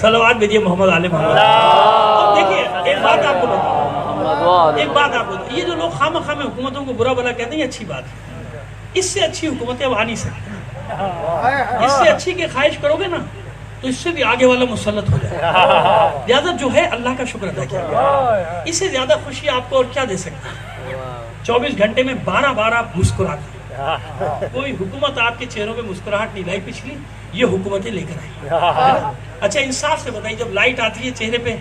صلوات بھیجیے محمد آل محمد. اب دیکھیے ایک بات آپ کو بتاؤں, ایک بات آپ کو, یہ جو لوگ خام خام حکومتوں کو برا بلا کہتے ہیں یہ اچھی بات ہے. اس سے اچھی حکومتیں اب آ نہیں سکتی. اس سے اچھی کی خواہش کرو گے نا تو اس سے بھی آگے والا مسلط ہو جائے. لہٰذا جو ہے اللہ کا شکر ادا کیا. اس سے زیادہ خوشی آپ کو اور کیا دے سکتا ہے. 24 گھنٹے میں 12 بار آپ مسکراتے. کوئی حکومت آپ کے چہروں پہ مسکراہٹ نہیں لائی پچھلی, یہ حکومتیں لے کر آئی. اچھا انصاف سے بتائیے, جب لائٹ آتی ہے چہرے پہ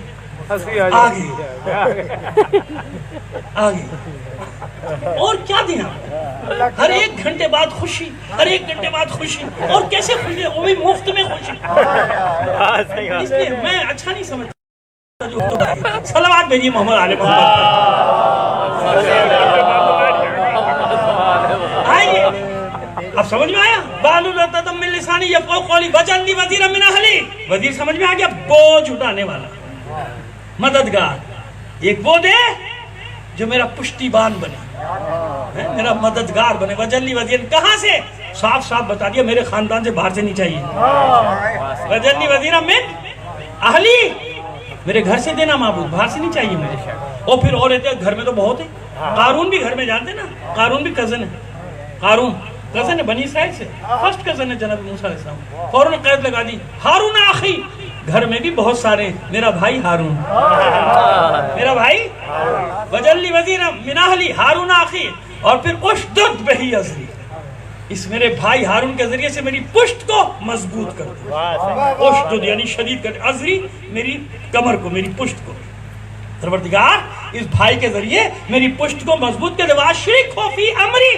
آگے اور کیا دیں آپ. ہر 1 گھنٹے بعد خوشی, ہر 1 گھنٹے بعد خوشی. اور کیسے خوشی ہے, وہ بھی مفت میں خوشی. اس لیے میں اچھا نہیں سمجھتا. صلوات بھیجیے محمد آل محمد. آئیے, اب سمجھ میں آیا. بالو لتدم من لسانی یفقہوا قولی واجعلنی وزیرا من اہلی. وزیر سمجھ میں آ گیا, بوجھ اٹھانے والا, مددگار. ایک وہ دے جو میرا پشتی بان بنے, میرا مددگار بنے. وجلی وزیر کہاں سے, صاف صاف بتا دیا میرے خاندان سے, باہر سے نہیں چاہیے. وجلی وزیر من اہلی, میرے گھر سے دینا معبود, باہر سے نہیں چاہیے مجھے. اور پھر اور رہتے گھر میں تو بہت ہے. قارون بھی گھر میں جانتے نا, قارون بھی کزن ہے. قارون کزن ہے بنی اسرائیل سے, فرسٹ کزن ہے جناب موسیٰ علیہ السلام. فوراً قید لگا دی, ہارون آخی. گھر میں بھی بہت سارے, میرا بھائی ہارون, میرا بھائی. وجلی وزیر من اہلی ہارون آخی. اور پھر اشدد بہی ازری, اس میرے بھائی ہارون کے ذریعے سے میری پشت کو مضبوط کر دو. اشدد یعنی شدید کر, ازری میری کمر کو, میری پشت کو. پروردگار اس بھائی کے ذریعے میری پشت کو مضبوط کر دے. واشرک ہو فی امری,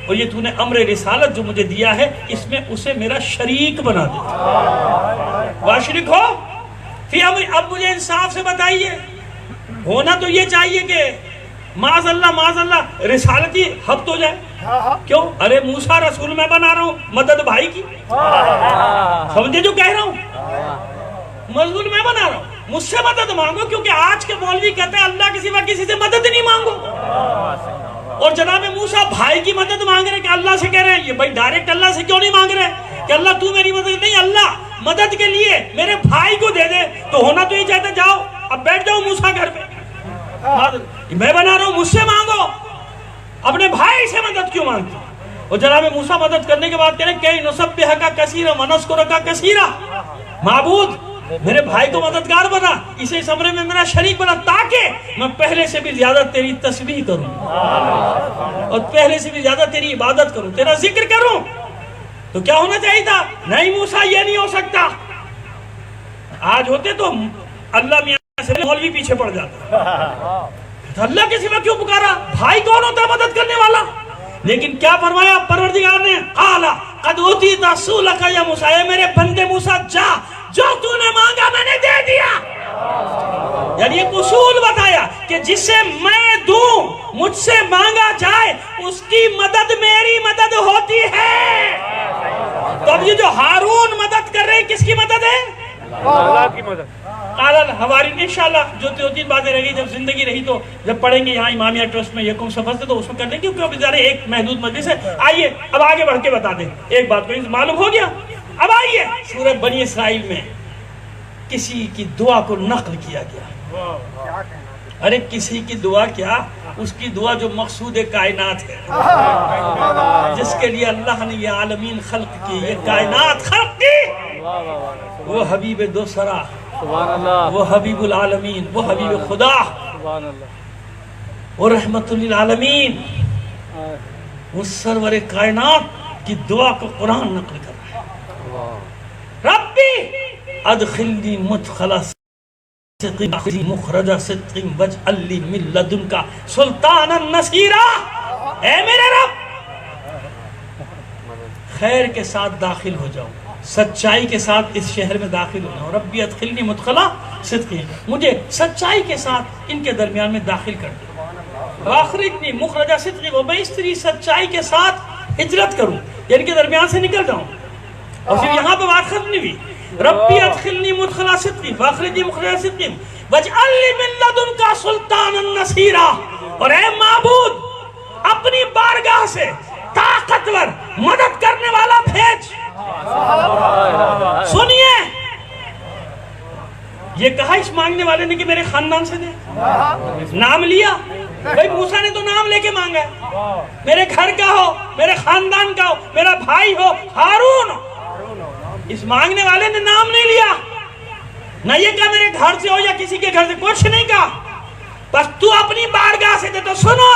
اور یہ تو نے امر رسالت جو مجھے دیا ہے اس میں اسے میرا شریک بنا دے. واشرک ہو فی امری. اب مجھے انصاف سے بتائیے, ہونا تو یہ چاہیے کہ معاذ اللہ رسالتی حبت ہو جائے. کیوں, ارے موسیٰ رسول میں بنا رہا ہوں, مدد بھائی کی. سمجھے جو کہہ رہا ہوں, مضمون میں بنا رہا ہوں, مجھ سے مدد مانگو. کیونکہ آج کے مولوی کہتے ہیں اللہ کے سوا کسی سے مدد نہیں مانگو. اور جناب موسیٰ بھائی کی مدد مانگ رہے کہ اللہ سے کہہ رہے ہیں. یہ بھائی ڈائریکٹ اللہ سے کیوں نہیں مانگ رہے کہ اللہ تو میری مدد, نہیں, اللہ مدد کے لیے میرے بھائی کو دے دے. تو ہونا تو یہ چاہتے, جاؤ اب بیٹھ جاؤ موسیٰ گھر پہ, میں بنا رہا ہوں, مجھ سے مانگو. اپنے بھائی سے مدد کیوں مانگتے. اور جناب موسیٰ مدد کرنے کے بعد کہہ رہے کہ نسبحک کثیرا ونذکرک کثیرا. معبود میرے بھائی کو مددگار بنا, اسے اس امر میں میرا شریک بنا, تاکہ میں پہلے سے بھی زیادہ تیری تسبیح کروں اور پہلے سے بھی زیادہ تیری عبادت کروں, تیرا ذکر کروں. تو کیا ہونا چاہیے تھا, نہیں موسیٰ یہ نہیں ہو سکتا. آج ہوتے تو اللہ میاں سے مولوی پیچھے پڑ جاتا. اللہ کے سوا کیوں پکارا, بھائی کون ہوتا ہے مدد کرنے والا. لیکن کیا فرمایا پروردگار نے, قال قد اوتیت سؤلک یا موسیٰ، اے میرے بندے موسیٰ جا، جو تو نے مانگا میں نے دے دیا۔ یعنی ایک اصول بتایا کہ جسے میں دوں، مجھ سے مانگا جائے، اس کی مدد میری مدد ہوتی ہے۔ تو اب یہ جو ہارون مدد کر رہے ہیں، کس کی مدد ہے؟ اللہ کی مدد۔ قال الحواری، انشاءاللہ جو تین باتیں رہ گئی، جب زندگی رہی تو جب پڑھیں گے یہاں امامیہ ٹرسٹ میں یکم سفر سے تو اس میں کر لیں گے، کیونکہ اب ذرا ایک محدود مجلس ہے۔ آئیے اب آگے بڑھ کے بتا دیں ایک بات کو، معلوم ہو گیا۔ اب آئیے سورہ بنی اسرائیل میں کسی کی دعا کو نقل کیا گیا۔ ارے کسی کی دعا کیا، اس کی دعا جو مقصود کائنات ہے، جس کے لیے اللہ نے یہ عالمین خلق کی، یہ کائنات خلق کی، وہ حبیب دو سرا، وہ حبیب العالمین، وہ حبیب خدا، وہ رحمت للعالمین، وہ سرور کائنات کی دعا کو قرآن نقل کر رہا ہے۔ ربی ادخلنی مدخل صدق مخرج صدق واجعل لی من لدنک سلطانا نصیرا۔ اے میرے رب، خیر کے ساتھ داخل ہو جاؤ، سچائی کے ساتھ اس شہر میں داخل ہونا۔ ربی ادخلنی مدخلا صدق، مجھے سچائی کے ساتھ ان کے درمیان میں داخل کر دو۔ واخرجنی مخرج صدق، میں اس طرح سچائی کے ساتھ ہجرت کروں، یعنی کہ درمیان سے نکل جاؤں۔ اور پھر یہاں پہ بات ختم نہیں ہوئی، ربی ادخلنی مدخلا صدق واخرجنی مخرج صدق واجعل لی من لدنک سلطانا نصیرا۔ اور اے معبود، اپنی بارگاہ سے طاقتور مدد کرنے والا بھیج۔ سنیے، یہ کہا اس مانگنے والے نے کہ میرے خاندان سے دے، نام لیا۔ بھئی موسیٰ نے تو نام لے کے مانگا ہے، میرے گھر کا ہو، میرے خاندان کا ہو، میرا بھائی ہو، ہارون ہو۔ اس مانگنے والے نے نام نہیں لیا، نہ یہ کہا میرے گھر سے ہو یا کسی کے گھر سے، کچھ نہیں کہا، بس تو اپنی بارگاہ سے دے۔ تو سنو،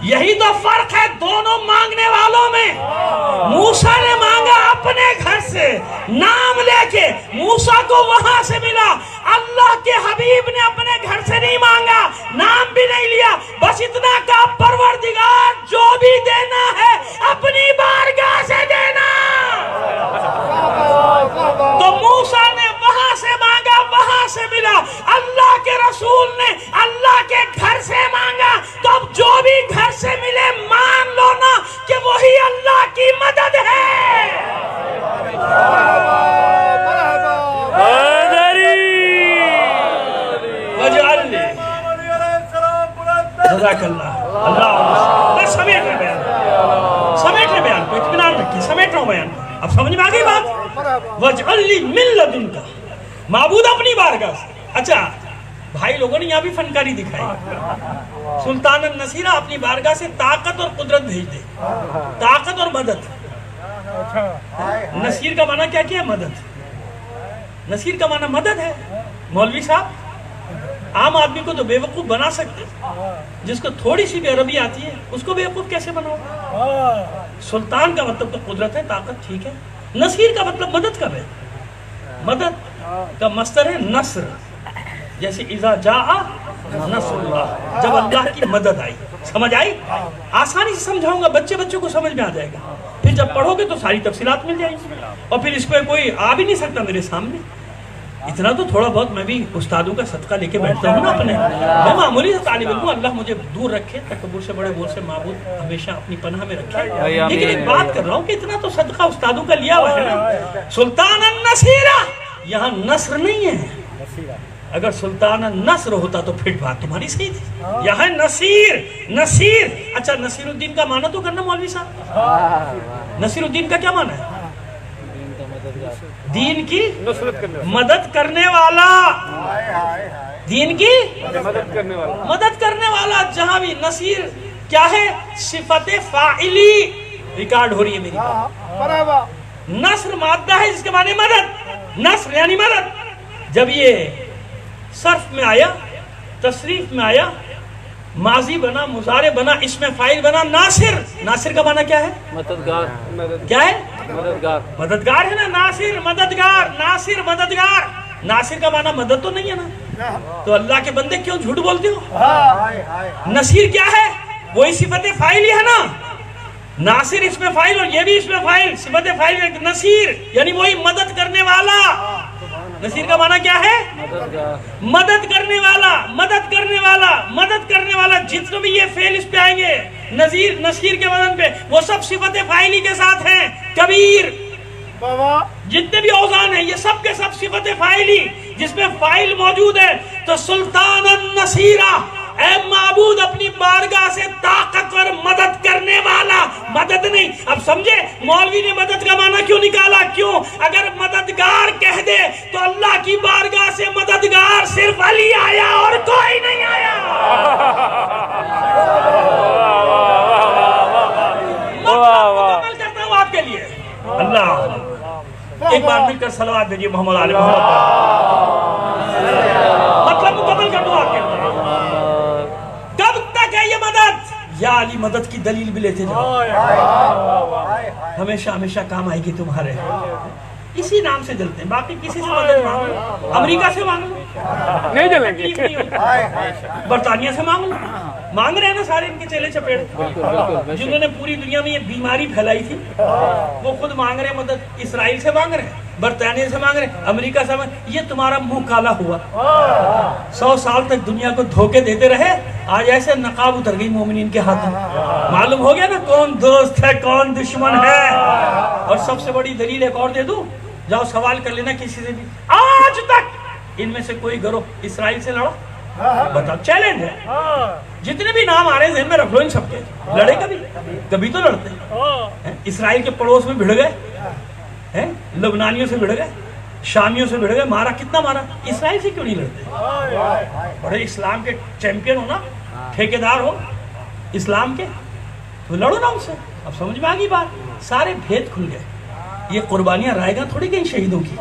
یہی تو فرق ہے دونوں مانگنے والوں میں۔ موسیٰ نے مانگا اپنے گھر سے، نام لے کے، موسیٰ کو وہاں سے ملا۔ اللہ کے حبیب نے اپنے گھر سے نہیں مانگا، نام بھی نہیں لیا، بس اتنا کہا پروردگار جو بھی دینا ہے اپنی بارگاہ سے دینا۔ تو موسیٰ نے وہاں سے مانگا، وہاں سے ملا۔ اللہ کے رسول نے اللہ کے گھر سے مانگا، تو اب جو بھی گھر سے ملے مان لو نا کہ وہی اللہ کی مدد ہے۔ جزاک اللہ، اللہ بس سمیٹ رہے بیان کو، اطمینان رکھیے، سمیٹ رہا ہوں بیان کو، اب سمجھ میں آ گئی بات۔ وَاجْعَلْ لِي مِن لَدُنْكَ، معبود اپنی بارگاہ سے۔ اچھا بھائی لوگوں نے یہاں بھی فنکاری دکھائی، سلطان النصیرہ اپنی بارگاہ سے طاقت اور قدرت بھیج دے، طاقت اور مدد۔ نصیر کا معنی کیا کیا ہے؟ مدد۔ نصیر کا معنی مدد ہے۔ مولوی صاحب، عام آدمی کو تو بیوقوف بنا سکتے، جس کو تھوڑی سی بھی عربی آتی ہے اس کو بیوقوف کیسے بناؤ؟ سلطان کا مطلب تو قدرت ہے، طاقت، ٹھیک ہے۔ نصیر کا مطلب مدد کا ہے، مدد کا مصدر ہے نصر، جیسے اذا جاء نصر اللہ، جب اللہ کی مدد آئی۔ سمجھ آئی؟ آسانی سے سمجھاؤں گا، بچوں کو سمجھ میں آ جائے گا، پھر جب پڑھو گے تو ساری تفصیلات مل جائیں گی، اور پھر اس پہ کوئی آ بھی نہیں سکتا میرے سامنے۔ اتنا تو تھوڑا بہت میں بھی استادوں کا صدقہ لے کے بیٹھتا ہوں نا اپنے، میں معمولی سے طالب علم ہوں، اللہ مجھے دور رکھے تکبر سے، بڑے بول سے، معبود ہمیشہ اپنی پناہ میں رکھے۔ لیکن ایک بات کر رہا ہوں کہ اتنا تو صدقہ استادوں کا لیا ہوا ہے نا۔ سلطان النصیرہ، یہاں نصر نہیں ہے، اگر سلطان النصر ہوتا تو پھر بات تمہاری صحیح تھی، یہاں نصیر۔ نصیر، اچھا نصیر الدین کا معنی تو کرنا مولوی صاحب، نصیر الدین کا کیا معنی ہے؟ دین کی مدد کرنے والا، دین کی مدد کرنے والا۔ جہاں بھی نصیر کیا ہے؟ صفت فاعلی ریکارڈ ہو رہی ہے میری بات۔ نصر مادہ ہے جس کے معنی مدد، نصر یعنی مدد۔ جب یہ صرف میں آیا، تصریف میں آیا، ماضی بنا، مضارع بنا، اس میں فاعل بنا ناصر۔ ناصر کا معنی کیا ہے؟ مددگار۔ کیا ہے؟ مددگار۔ مددگار ہے نا، ناصر مددگار، ناصر مددگار۔ ناصر کا معنی مدد تو نہیں ہے نا، تو اللہ کے بندے کیوں جھوٹ بولتے ہو؟ نصیر کیا ہے؟ وہی صفت فاعلی ہے نا، ناصر اس میں فائل اور یہ بھی اس میں فائل، صفت فائل ہے نصیر، یعنی وہی مدد کرنے والا۔ نصیر کا معنی کیا ہے؟ مدد کرنے والا، مدد کرنے والا، مدد کرنے والا۔ جتنے بھی یہ فعل اس پہ آئیں گے نصیر کے وزن پہ، وہ سب صفت فاعلی کے ساتھ ہیں۔ کبیر، جتنے بھی اوزان ہیں یہ سب کے سب صفت فاعلی، جس میں فاعل موجود ہے۔ تو سلطان النصیرہ، اے معبود اپنی بارگاہ سے طاقتور مدد کرنے والا، مدد نہیں۔ اب سمجھے مولوی نے مدد کا معنی کیوں نکالا؟ کیوں؟ اگر مددگار کہہ دے تو اللہ کی بارگاہ سے مددگار صرف علی آیا اور کوئی نہیں آیا۔ مکمل کرتا ہوں آپ کے لیے۔ اللہ ایک بار مل کر صلوات بھیجیے محمد علی محمد۔ مطلب مکمل کر دوں آپ کے لیے۔ کب تک ہے یہ مدد؟ یا علی مدد کی دلیل بھی لیتے جاؤ، ہمیشہ ہمیشہ کام آئے گی تمہارے۔ اسی نام سے جلتے ہیں، باقی کسی سے مدد مانگ لو، امریکہ سے مانگ لو، نہیں جلیں گے، برطانیہ سے مانگ لو، مانگ رہے ہیں نا سارے ان کے چیلے چپیڑے جنہوں نے پوری دنیا میں یہ بیماری پھیلائی تھی، وہ خود مانگ رہے ہیں مدد، اسرائیل سے مانگ رہے ہیں، برطانیہ سے مانگ رہے ہیں، امریکہ سے مانگ رہے ہیں۔ یہ تمہارا منہ کالا ہوا، 100 سال تک دنیا کو دھوکے دیتے رہے، آج ایسے نقاب اتر گئی مومنین کے ہاتھوں، معلوم ہو گیا نا کون دوست ہے کون دشمن ہے۔ اور سب سے بڑی دلیل ایک اور دے دوں، جاؤ سوال کر لینا کسی سے بھی، آج تک ان میں سے کوئی گروہ اسرائیل سے لڑا؟ بتاؤ، چیلنج ہے۔ جتنے بھی نام آ رہے ہیں ذہن میں رکھ لو، ان سب کے لڑے کبھی تو لڑتے ہیں۔ اسرائیل کے پڑوس میں بھڑ گئے، لبنانیوں سے بھڑ گئے، شامیوں سے بھڑ گئے، مارا کتنا مارا، اسرائیل سے کیوں نہیں لڑتے؟ بڑے اسلام کے چیمپئن ہو نا، ٹھیکیدار ہو اسلام کے، تو لڑو نا ان سے۔ اب سمجھ میں آ گئی بات، سارے بھید کھل گئے۔ یہ قربانیاں رائے گاں تھوڑی گئی شہیدوں کی،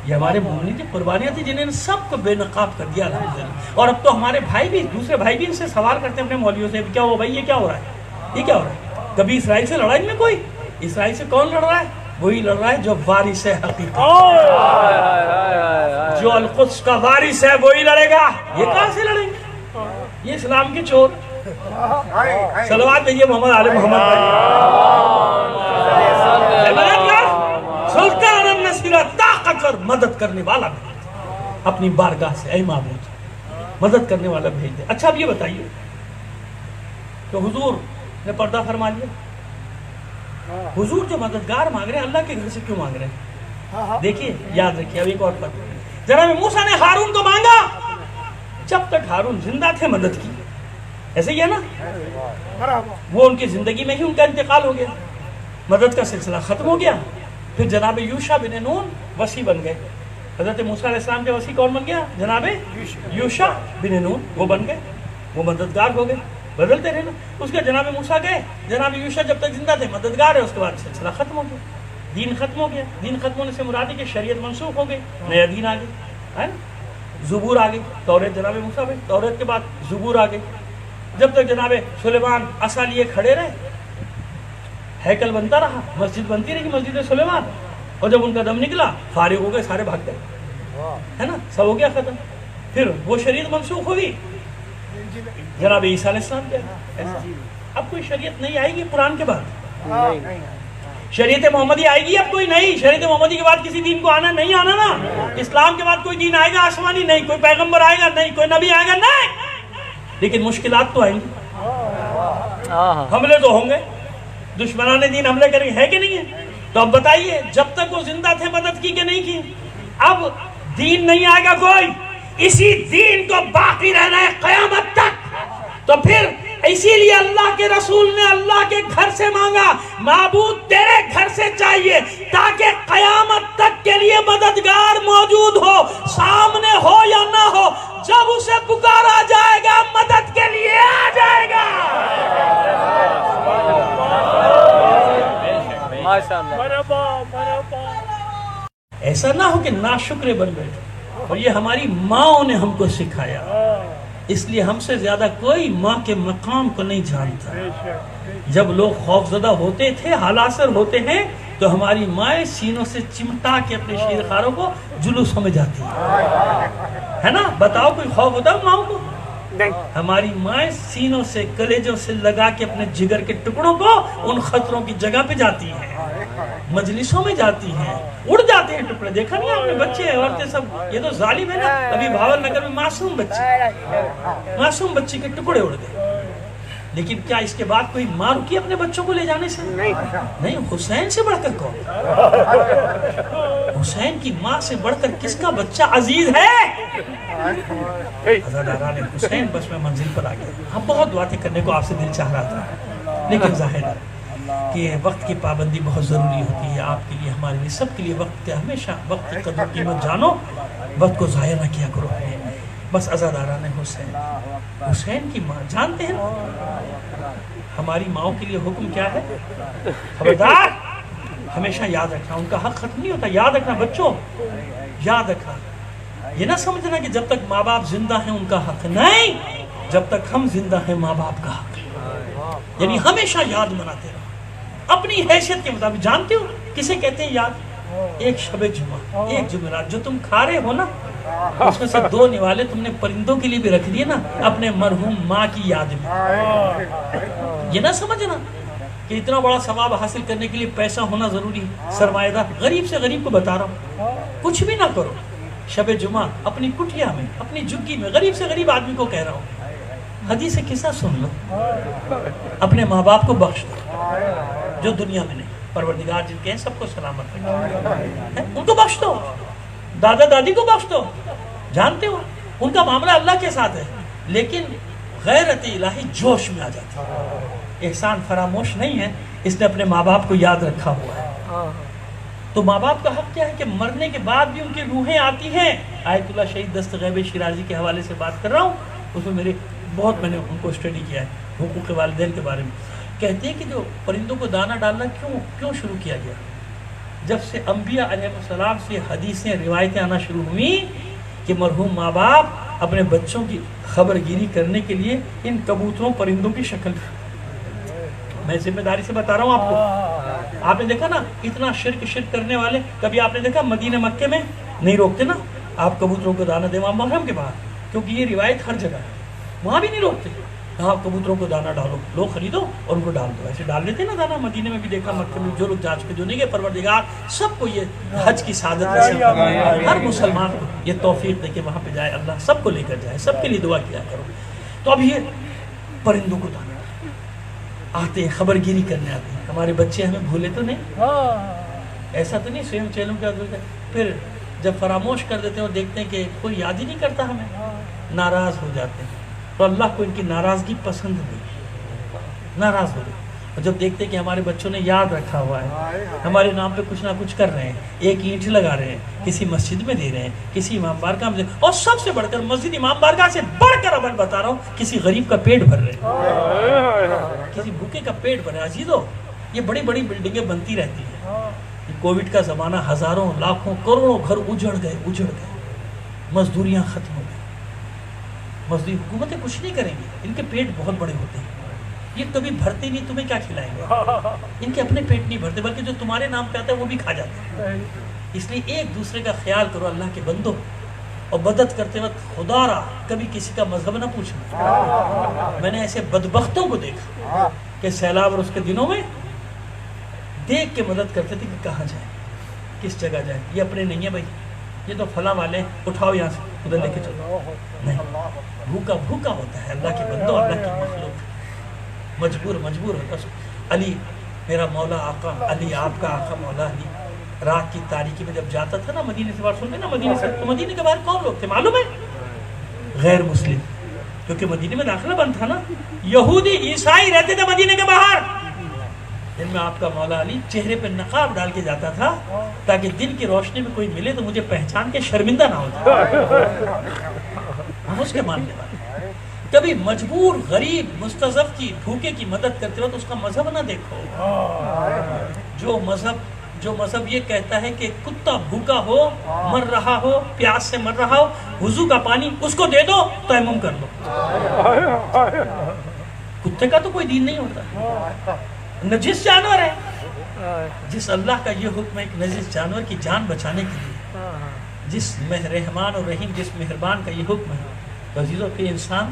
یہ ہمارے مومنین کی قربانیاں تھی جنہیں سب کو بے نقاب کر دیا الحمدللہ۔ اور اب تو ہمارے بھائی بھی، دوسرے بھائی بھی ان سے سوال کرتے ہیں اپنے مولویوں سے، کیا ہوا بھائی، یہ کیا ہو رہا ہے، یہ کیا ہو رہا ہے؟ کبھی اسرائیل سے لڑا ان میں کوئی؟ اسرائیل سے کون لڑ رہا ہے؟ وہی لڑ رہا ہے جو وارث ہے حقیقت، جو القدس کا وارث ہے وہی لڑے گا۔ یہ کہاں سے لڑیں گے؟ یہ اسلام کے چور۔ صلوات بھیجیے محمد علی محمد۔ سلطان النصیرہ، طاقتور مدد کرنے والا اپنی بارگاہ سے، اے معبود مدد کرنے والا بھیج دے۔ اچھا اب یہ بتائیے کہ حضور نے پردہ فرما لیا، حضور جو مددگار مانگ رہے ہیں اللہ کے گھر سے کیوں مانگ رہے ہیں؟ دیکھیے، یاد رکھیے، اب ایک اور بات، جناب موسیٰ نے ہارون کو مانگا، جب تک ہارون زندہ تھے مدد کی، ایسے ہی ہے نا، وہ ان کی زندگی میں ہی ان کا انتقال ہو گیا، مدد کا سلسلہ ختم ہو گیا۔ پھر جناب یوشع بن نون وصی بن گئے، حضرت موسیٰ علیہ السلام کے وصی کون بن گیا؟ جناب یوشع بن نون، وہ بن گئے، وہ مددگار ہو گئے، بدلتے رہے نا۔ اس کے جناب موسیٰ گئے، جناب یوشع جب تک زندہ تھے مددگار ہے، اس کے بعد سلسلہ ختم ہو گیا، دین ختم ہو گیا۔ دین ختم ہونے سے مراد ہے کہ شریعت منسوخ ہو گئی، نیا دین آ گیا، ہے نا، زبور آ گئی، توریت جناب موسیٰ میں، توریت کے بعد زبور آ گئی۔ جب تک جناب سلیمان عصا لیے کھڑے رہے، ہیکل بنتا رہا، مسجد بنتی رہی مسجد سلیمان، اور جب ان کا دم نکلا فارغ ہو گئے، سارے بھاگ گئے، ہے نا، سب ہو گیا ختم۔ پھر وہ شریعت منسوخ ہوگی، جناب عیسیٰ علیہ السلام کیا، اب کوئی شریعت نہیں آئے گی قرآن کے بعد، شریعت محمدی آئے گی اب کوئی نہیں، شریعت محمدی کے بعد کسی دین کو آنا نہیں آنا نا، اسلام کے بعد کوئی دین آئے گا آسمانی نہیں، کوئی پیغمبر آئے گا نہیں، کوئی نبی آئے گا نہیں، لیکن مشکلات تو آئیں گی، حملے تو ہوں گے، دشمنان دین حملے کریں گے، ہے کہ نہیں ہے؟ تو اب بتائیے، جب تک وہ زندہ تھے مدد کی کہ نہیں کی؟ اب دین نہیں آئے گا کوئی، اسی دین کو باقی رہنا ہے قیامت تک۔ تو پھر اسی لیے اللہ کے رسول نے اللہ کے گھر سے مانگا، معبود تیرے گھر سے چاہیے تاکہ قیامت تک کے لیے مددگار موجود ہو، سامنے ہو یا نہ ہو، جب اسے پکارا جائے گا مدد کے لیے آ جائے گا۔ ایسا نہ ہو کہ ناشکرے بن بیٹھے، اور یہ ہماری ماں نے ہم کو سکھایا، اس لیے ہم سے زیادہ کوئی ماں کے مقام کو نہیں جانتا۔ جب لوگ خوفزدہ ہوتے تھے، حالاسر ہوتے ہیں، تو ہماری مائیں سینوں سے چمٹا کے اپنے شیرخواروں کو جلوسوں میں جاتی ہے نا۔ بتاؤ کوئی خوف ہوتا ہے ماں کو؟ ہماری مائیں سینوں سے کلیجوں سے لگا کے اپنے جگر کے ٹکڑوں کو ان خطروں کی جگہ پہ جاتی ہیں، مجلسوں میں جاتی ہیں، اڑ جاتے ہیں ٹکڑے. دیکھا نہیں آپ نے بچے عورتیں سب، یہ تو ظالم ہے نا. ابھی بھاول نگر میں معصوم بچے کے ٹکڑے اڑ گئے. لیکن کیا اس کے بعد کوئی ماں رکی اپنے بچوں کو لے جانے سے؟ نہیں. حسین سے بڑھ کر کون؟ حسین کی ماں سے بڑھ کر کس کا بچہ عزیز ہے؟ عزاداران حسین. بس میں منزل پر آ گیا. ہم بہت باتیں کرنے کو آپ سے دل چاہ رہا تھا، لیکن ظاہر ہے کہ وقت کی پابندی بہت ضروری ہوتی ہے، آپ کے لیے، ہمارے لیے، سب کے لیے. وقت کے ہمیشہ وقت کی قدر قیمت جانو، وقت کو ضائع نہ کیا کرو. بس عزاداران حسین، حسین کی ماں جانتے ہیں ہماری ماؤں کے لیے حکم کیا ہے؟ خبردار، ہمیشہ یاد رکھنا. ان کا حق ختم نہیں ہوتا. یاد رکھنا بچوں، یاد رکھنا. یہ نہ سمجھنا کہ جب تک ماں باپ زندہ ہیں ان کا حق نہیں، جب تک ہم زندہ ہیں ماں باپ کا حق. یعنی ہمیشہ یاد مناتے رہو اپنی حیثیت کے مطابق. جانتے ہو کسے کہتے ہیں یاد؟ ایک شب جمعہ، ایک جمعرات جو تم کھا رہے ہو نا، اس میں سے 2 نوالے تم نے پرندوں کے لیے بھی رکھ دیے نا، اپنے مرحوم ماں کی یاد میں. یہ نہ سمجھنا کہ اتنا بڑا ثواب حاصل کرنے کے لیے پیسہ ہونا ضروری ہے. سرمایہ دار غریب سے غریب کو بتا رہا ہوں، کچھ بھی نہ کرو. شب جمعہ اپنی کٹیا میں، اپنی جھگی میں، غریب سے غریب آدمی کو کہہ رہا ہوں، حدیث قصہ سن لو. اپنے ماں باپ کو بخش دو جو دنیا میں نہیں. پروردگار جن کے ہیں سب کو سلامت رکھے، ان کو بخش دو. دادا دادی کو بخش دو. جانتے ہو ان کا معاملہ اللہ کے ساتھ ہے، لیکن غیرت الہی جوش میں آ جاتی ہے. احسان فراموش نہیں ہے، اس نے اپنے ماں باپ کو یاد رکھا ہوا ہے. تو ماں باپ کا حق کیا ہے کہ مرنے کے بعد بھی ان کی روحیں آتی ہیں. آیت اللہ شہید دست غیب شیرازی کے حوالے سے بات کر رہا ہوں، اس میں میں نے ان کو اسٹڈی کیا ہے حقوق والدین کے بارے میں. کہتے ہیں کہ جو پرندوں کو دانہ ڈالنا کیوں شروع کیا گیا؟ جب سے انبیاء علیہ السلام سے حدیثیں روایتیں آنا شروع ہوئیں کہ مرحوم ماں باپ اپنے بچوں کی خبر گیری کرنے کے لیے ان کبوتروں پرندوں کی شکل میں ذمہ داری سے بتا رہا ہوں آپ کو. آپ نے دیکھا نا اتنا شرک کرنے والے، کبھی آپ نے دیکھا مدینہ مکے میں نہیں روکتے نا آپ کبوتروں کو دانہ دیں وہاں محرم کے باہر، کیونکہ یہ روایت ہر جگہ ہے. وہاں بھی نہیں روکتے. آپ کبوتروں کو دانہ ڈالو، لوگ خریدو اور ان کو ڈال دو. ایسے ڈال دیتے نا دانہ. مدینے میں بھی دیکھا، مکے میں جو لوگ جانچ کے جو نہیں گئے. پروردگار سب کو یہ حج کی سعادت نصیب فرمائے، ہر مسلمان کو یہ توفیق دے کہ وہاں پہ جائے. اللہ سب کو لے کر جائے. سب کے لیے دعا کیا کرو. تو اب یہ پرندوں کو دانہ آتے ہیں، خبر گیری کرنے آتے ہیں. ہمارے بچے ہمیں بھولے تو نہیں؟ ایسا تو نہیں سوئم چیلوں کے پھر جب فراموش کر دیتے ہیں اور دیکھتے ہیں کہ کوئی یاد ہی نہیں کرتا ہمیں، ناراض ہو جاتے ہیں. تو اللہ کو ان کی ناراضگی پسند نہیں، ناراض ہو گئے. اور جب دیکھتے ہیں کہ ہمارے بچوں نے یاد رکھا ہوا ہے، ہمارے نام پہ کچھ نہ کچھ کر رہے ہیں، ایک اینٹ لگا رہے ہیں، کسی مسجد میں دے رہے ہیں، کسی امام بارگاہ میں دے رہے ہیں، اور سب سے بڑھ کر مسجد امام بارگاہ سے بڑھ کر عمل بتا رہا ہوں، کسی غریب کا پیٹ بھر رہے ہیں، کسی بھوکے کا پیٹ بھر رہے ہیں. عزیزو یہ بڑی بڑی بلڈنگیں بنتی رہتی ہیں. یہ کووڈ کا زمانہ، ہزاروں لاکھوں کروڑوں گھر اجڑ گئے، مزدوریاں ختم ہو گئی. مزدوری حکومتیں کچھ نہیں کریں گی، ان کے پیٹ بہت بڑے ہوتے ہیں. یہ کبھی بھرتے نہیں، تمہیں کیا کھلائیں گے؟ ان کے اپنے پیٹ نہیں بھرتے، بلکہ جو تمہارے نام پہ آتا ہے وہ بھی کھا جاتے ہیں. اس لیے ایک دوسرے کا خیال کرو اللہ کے بندو. اور مدد کرتے وقت خدا را کبھی کسی کا مذہب نہ پوچھنا. میں نے ایسے بدبختوں کو دیکھا کہ سیلاب اور اس کے دنوں میں دیکھ کے مدد کرتے تھے کہ کہاں جائیں، کس جگہ جائیں. یہ اپنے نہیں ہے بھائی، یہ تو فلاں والے، اٹھاؤ یہاں سے ادھر لے کے چلو. نہیں، بھوکا ہوتا ہے اللہ کے بندو، اللہ کی مخلوق مجبور ہوتا ہے. علی میرا مولا آقا، علی آپ کا آقا مولا علی رات کی تاریکی میں جب جاتا تھا نا مدینے سے باہر، سنتے نا مدینے سے، تو مدینے کے باہر کون لوگ تھے معلوم ہے؟ غیر مسلم. کیونکہ مدینے میں داخلہ بند تھا نا، یہودی عیسائی رہتے تھے مدینے کے باہر. دن میں آپ کا مولا علی چہرے پہ نقاب ڈال کے جاتا تھا تاکہ دن کی روشنی میں کوئی ملے تو مجھے پہچان کے شرمندہ نہ ہو جائے. ہم اس کے ماننے والے. کبھی مجبور، غریب، مستضعف کی، بھوکے کی مدد کرتے ہو تو اس کا مذہب نہ دیکھو. جو مذہب یہ کہتا ہے کہ کتا بھوکا ہو، مر رہا ہو، پیاس سے مر رہا ہو، وضو کا پانی اس کو دے دو، تیمم کر لو. کتے کا تو کوئی دین نہیں ہوتا. نجس جانور ہے. جس اللہ کا یہ حکم ہے کہ نجس جانور کی جان بچانے کے لیے، جس رحمان اور رحیم، جس مہربان کا یہ حکم ہے، عزیزوں کہ انسان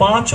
5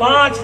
5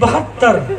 72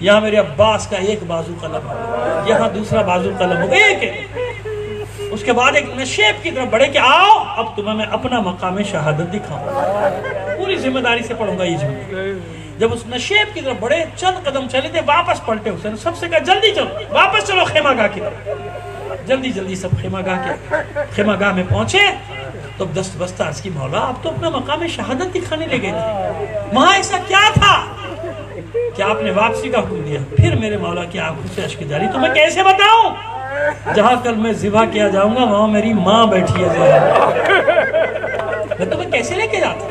یہاں میرے عباس کا ایک بازو قلم ہو، یہاں دوسرا بازو قلم ہو، ایک اس کے بعد ایک نشیب کی طرف بڑھے کہ آؤ اب تمہیں میں اپنا مقام شہادت دکھاؤں، پوری ذمہ داری سے پڑھوں گا یہ جملے۔ جب اس نشیب کی طرف بڑھے، چند قدم چلے تھے، واپس پلٹے، حسین سب سے کہا جلدی چلو، واپس چلو خیمہ گاہ کی طرف۔ جلدی جلدی سب خیمہ گاہ میں پہنچے تو دست بستہ عرض کی مولا آپ تو اپنا مقام شہادت دکھانے لے گئے تھے، وہاں ایسا کیا تھا کہ آپ نے واپسی کا حکم دیا؟ پھر میرے مولا کی آنکھوں سے اشک جاری، تو میں کیسے بتاؤں؟ جہاں کل میں ذبح کیا جاؤں گا وہاں میری ماں بیٹھی ہے، میں تمہیں کیسے لے کے جاتا؟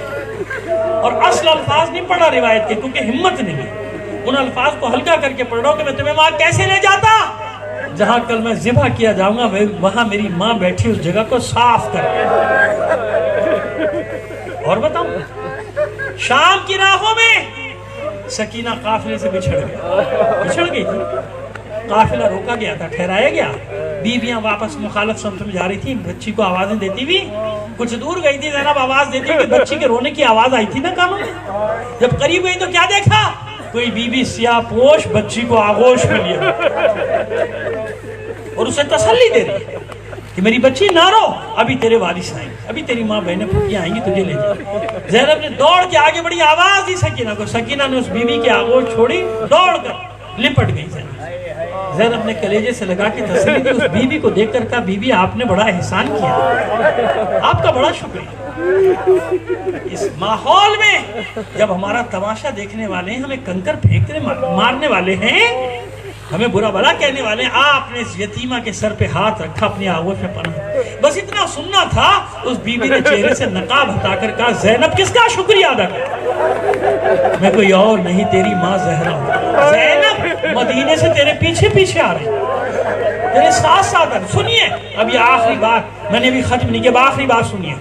اور اصل الفاظ نہیں پڑھا روایت کے، کیونکہ ہمت نہیں ہے، ان الفاظ کو ہلکا کر کے پڑھ رہا ہوں کہ میں تمہیں وہاں کیسے لے جاتا؟ جہاں کل میں ذبح کیا جاؤں گا وہاں میری ماں بیٹھی اس جگہ کو صاف کر۔ اور بتاؤں، شام کی راہوں میں سکینہ قافلے سے بچھڑ گئی تھی، قافلہ روکا گیا تھا، ٹھہرایا گیا، بیویاں واپس مخالف سمت میں جا رہی تھی، بچی کو آوازیں دیتی بھی، کچھ دور گئی تھی زینب آواز دیتی کہ بچی کے رونے کی آواز آئی تھی نا کانوں میں، جب قریب گئی تو کیا دیکھا؟ کوئی بیوی سیاہ پوش بچی کو آغوش میں لیا اور اسے تسلی دے رہی ہے کہ میری بچی نہ رو، ابھی تیرے والد آئیں گے، ابھی تیری ماں بہنیں پھوپھیاں آئیں گی تجھے لے جائیں۔ زینب نے دوڑ کے آگے بڑی، آواز دی سکینہ کو، سکینہ نے اس بیوی کی آغوش چھوڑی، دوڑ کر لپٹ گئی زینب نے کلیجے سے لگا کے تسلی دی، اس بیوی کو دیکھ کر کہا بیوی آپ نے بڑا احسان کیا، آپ کا بڑا شکریہ۔ اس ماحول میں جب ہمارا تماشا دیکھنے والے ہیں، ہمیں کنکر پھینکنے مارنے والے ہیں، ہمیں برا بھلا کہنے والے ہیں، آپ نے اس یتیمہ کے سر پہ ہاتھ رکھا، اپنی آغوش میں پناہ، بس اتنا سننا تھا۔ اس بیوی نے چہرے سے نقاب ہٹا کر کہا زینب کس کا شکریہ ادا کر؟ میں کوئی اور نہیں، تیری ماں زہرا ہوں۔ زینب مدینے سے تیرے پیچھے پیچھے آ رہے ہیں، تیرے ساتھ ساتھ آ رہے۔ سنیے اب یہ آخری بات، میں نے بھی ختم نہیں کیا، آخری بات سنیے۔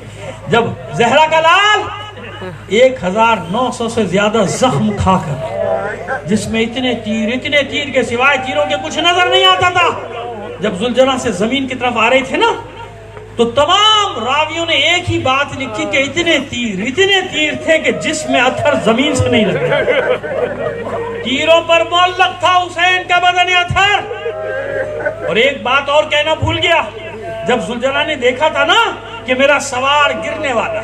جب زہرا کا لال 1900 سے زیادہ زخم کھا کر، جس میں اتنے تیر کے سوائے تیروں کے کچھ نظر نہیں آتا تھا، جب ذوالجناح سے زمین کی طرف آ رہے تھے نا، تو تمام راویوں نے ایک ہی بات لکھی کہ اتنے تیر تھے کہ جس میں اتھر زمین سے نہیں لگے، تیروں پر معلق تھا حسین کا بدن اتھر۔ اور ایک بات اور کہنا بھول گیا، جب ذوالجناح نے دیکھا تھا نا کہ میرا سوار گرنے والا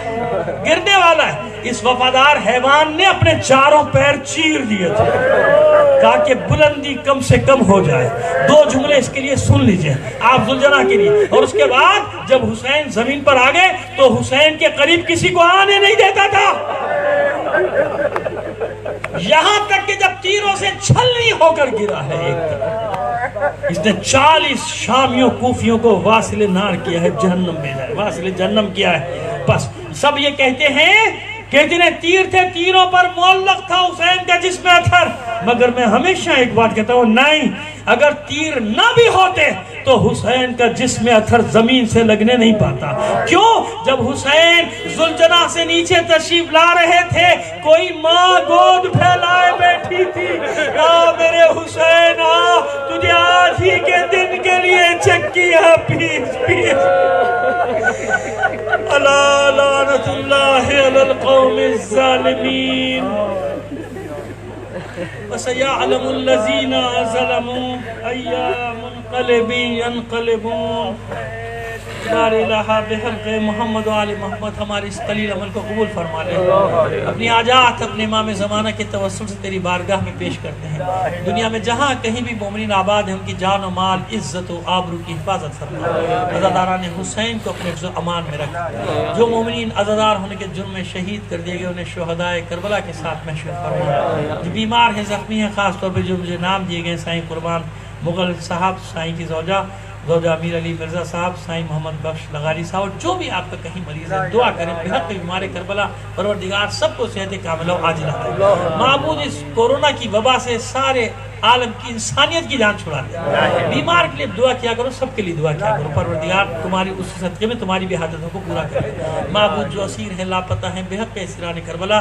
ہے، اس وفادار حیوان نے اپنے چاروں پیر چیر دیے تھے، کہا کہ بلندی کم سے کم ہو جائے۔ دو جملے اس کے لیے سن لیجئے آپ ذوالجناح کے لیے۔ اور اس کے بعد جب حسین زمین پر آ گئے تو حسین کے قریب کسی کو آنے نہیں دیتا تھا، یہاں تک کہ جب تیروں سے چھلنی ہو کر گرا ہے ایک طرف، اس نے 40 شامیوں کوفیوں کو واصل نار کیا ہے، جہنم بھیجا ہے، واصل جہنم کیا ہے۔ بس سب یہ کہتے ہیں کہ اتنے تیر تھے، تیروں پر معلق تھا حسین کا جسم اتھر، مگر میں ہمیشہ ایک بات کہتا ہوں، نہیں، اگر تیر نہ بھی ہوتے تو حسین کا جسم اتھر زمین سے لگنے نہیں پاتا۔ کیوں؟ جب حسین ذوالجناح سے نیچے تشریف لا رہے تھے، کوئی ماں گود پھیلائے بیٹھی تھی، میرے حسین تجھے آج ہی کے دن کے لیے چکیاں پیس الا لعنت اللہ علی القوم الظالمین وَسَيَعْلَمُ الَّذِينَ ظَلَمُوا أَيَّ مُنْقَلِبٍ يَنْقَلِبُونَ۔ بار الہ بحق محمد و آل محمد ہمارے اس قلیل عمل کو قبول فرما لے، اپنی حاجات اپنے امام زمانہ کے توسل سے تیری بارگاہ میں پیش کرتے ہیں۔ دنیا میں جہاں کہیں بھی مومنین آباد ہیں، ان کی جان و مال، عزت و آبرو کی حفاظت فرما، عزاداران حسین کو اپنے حفظ و امان میں رکھ، جو مومنین عزادار ہونے کے جرم میں شہید کر دیے گئے انہیں شہدائے کربلا کے ساتھ محشور فرما، جو بیمار ہیں زخمی ہیں، خاص طور پہ جو مجھے نام دیے گئے، سائیں قربان مغل صاحب، سائیں کی زوجہ امیر علی مرزا صاحب، سائیں محمد بخش لغاری صاحب، اور جو بھی آپ کا کہیں مریض ہے، دعا کریں بحق بیمار کربلا پروردگار سب کو صحت کاملہ و عاجلہ دے۔ معبود اس کورونا کی وبا سے سارے عالم کی انسانیت کی جان چھڑا دے۔ بیمار کے لیے دعا کیا کرو، سب کے لیے دعا کیا کرو، پروردگار تمہاری اس صدقے میں تمہاری بھی حاجتوں کو پورا کرے۔ معبود جو اسیر ہیں، لاپتہ ہیں، بحق اسیران کربلا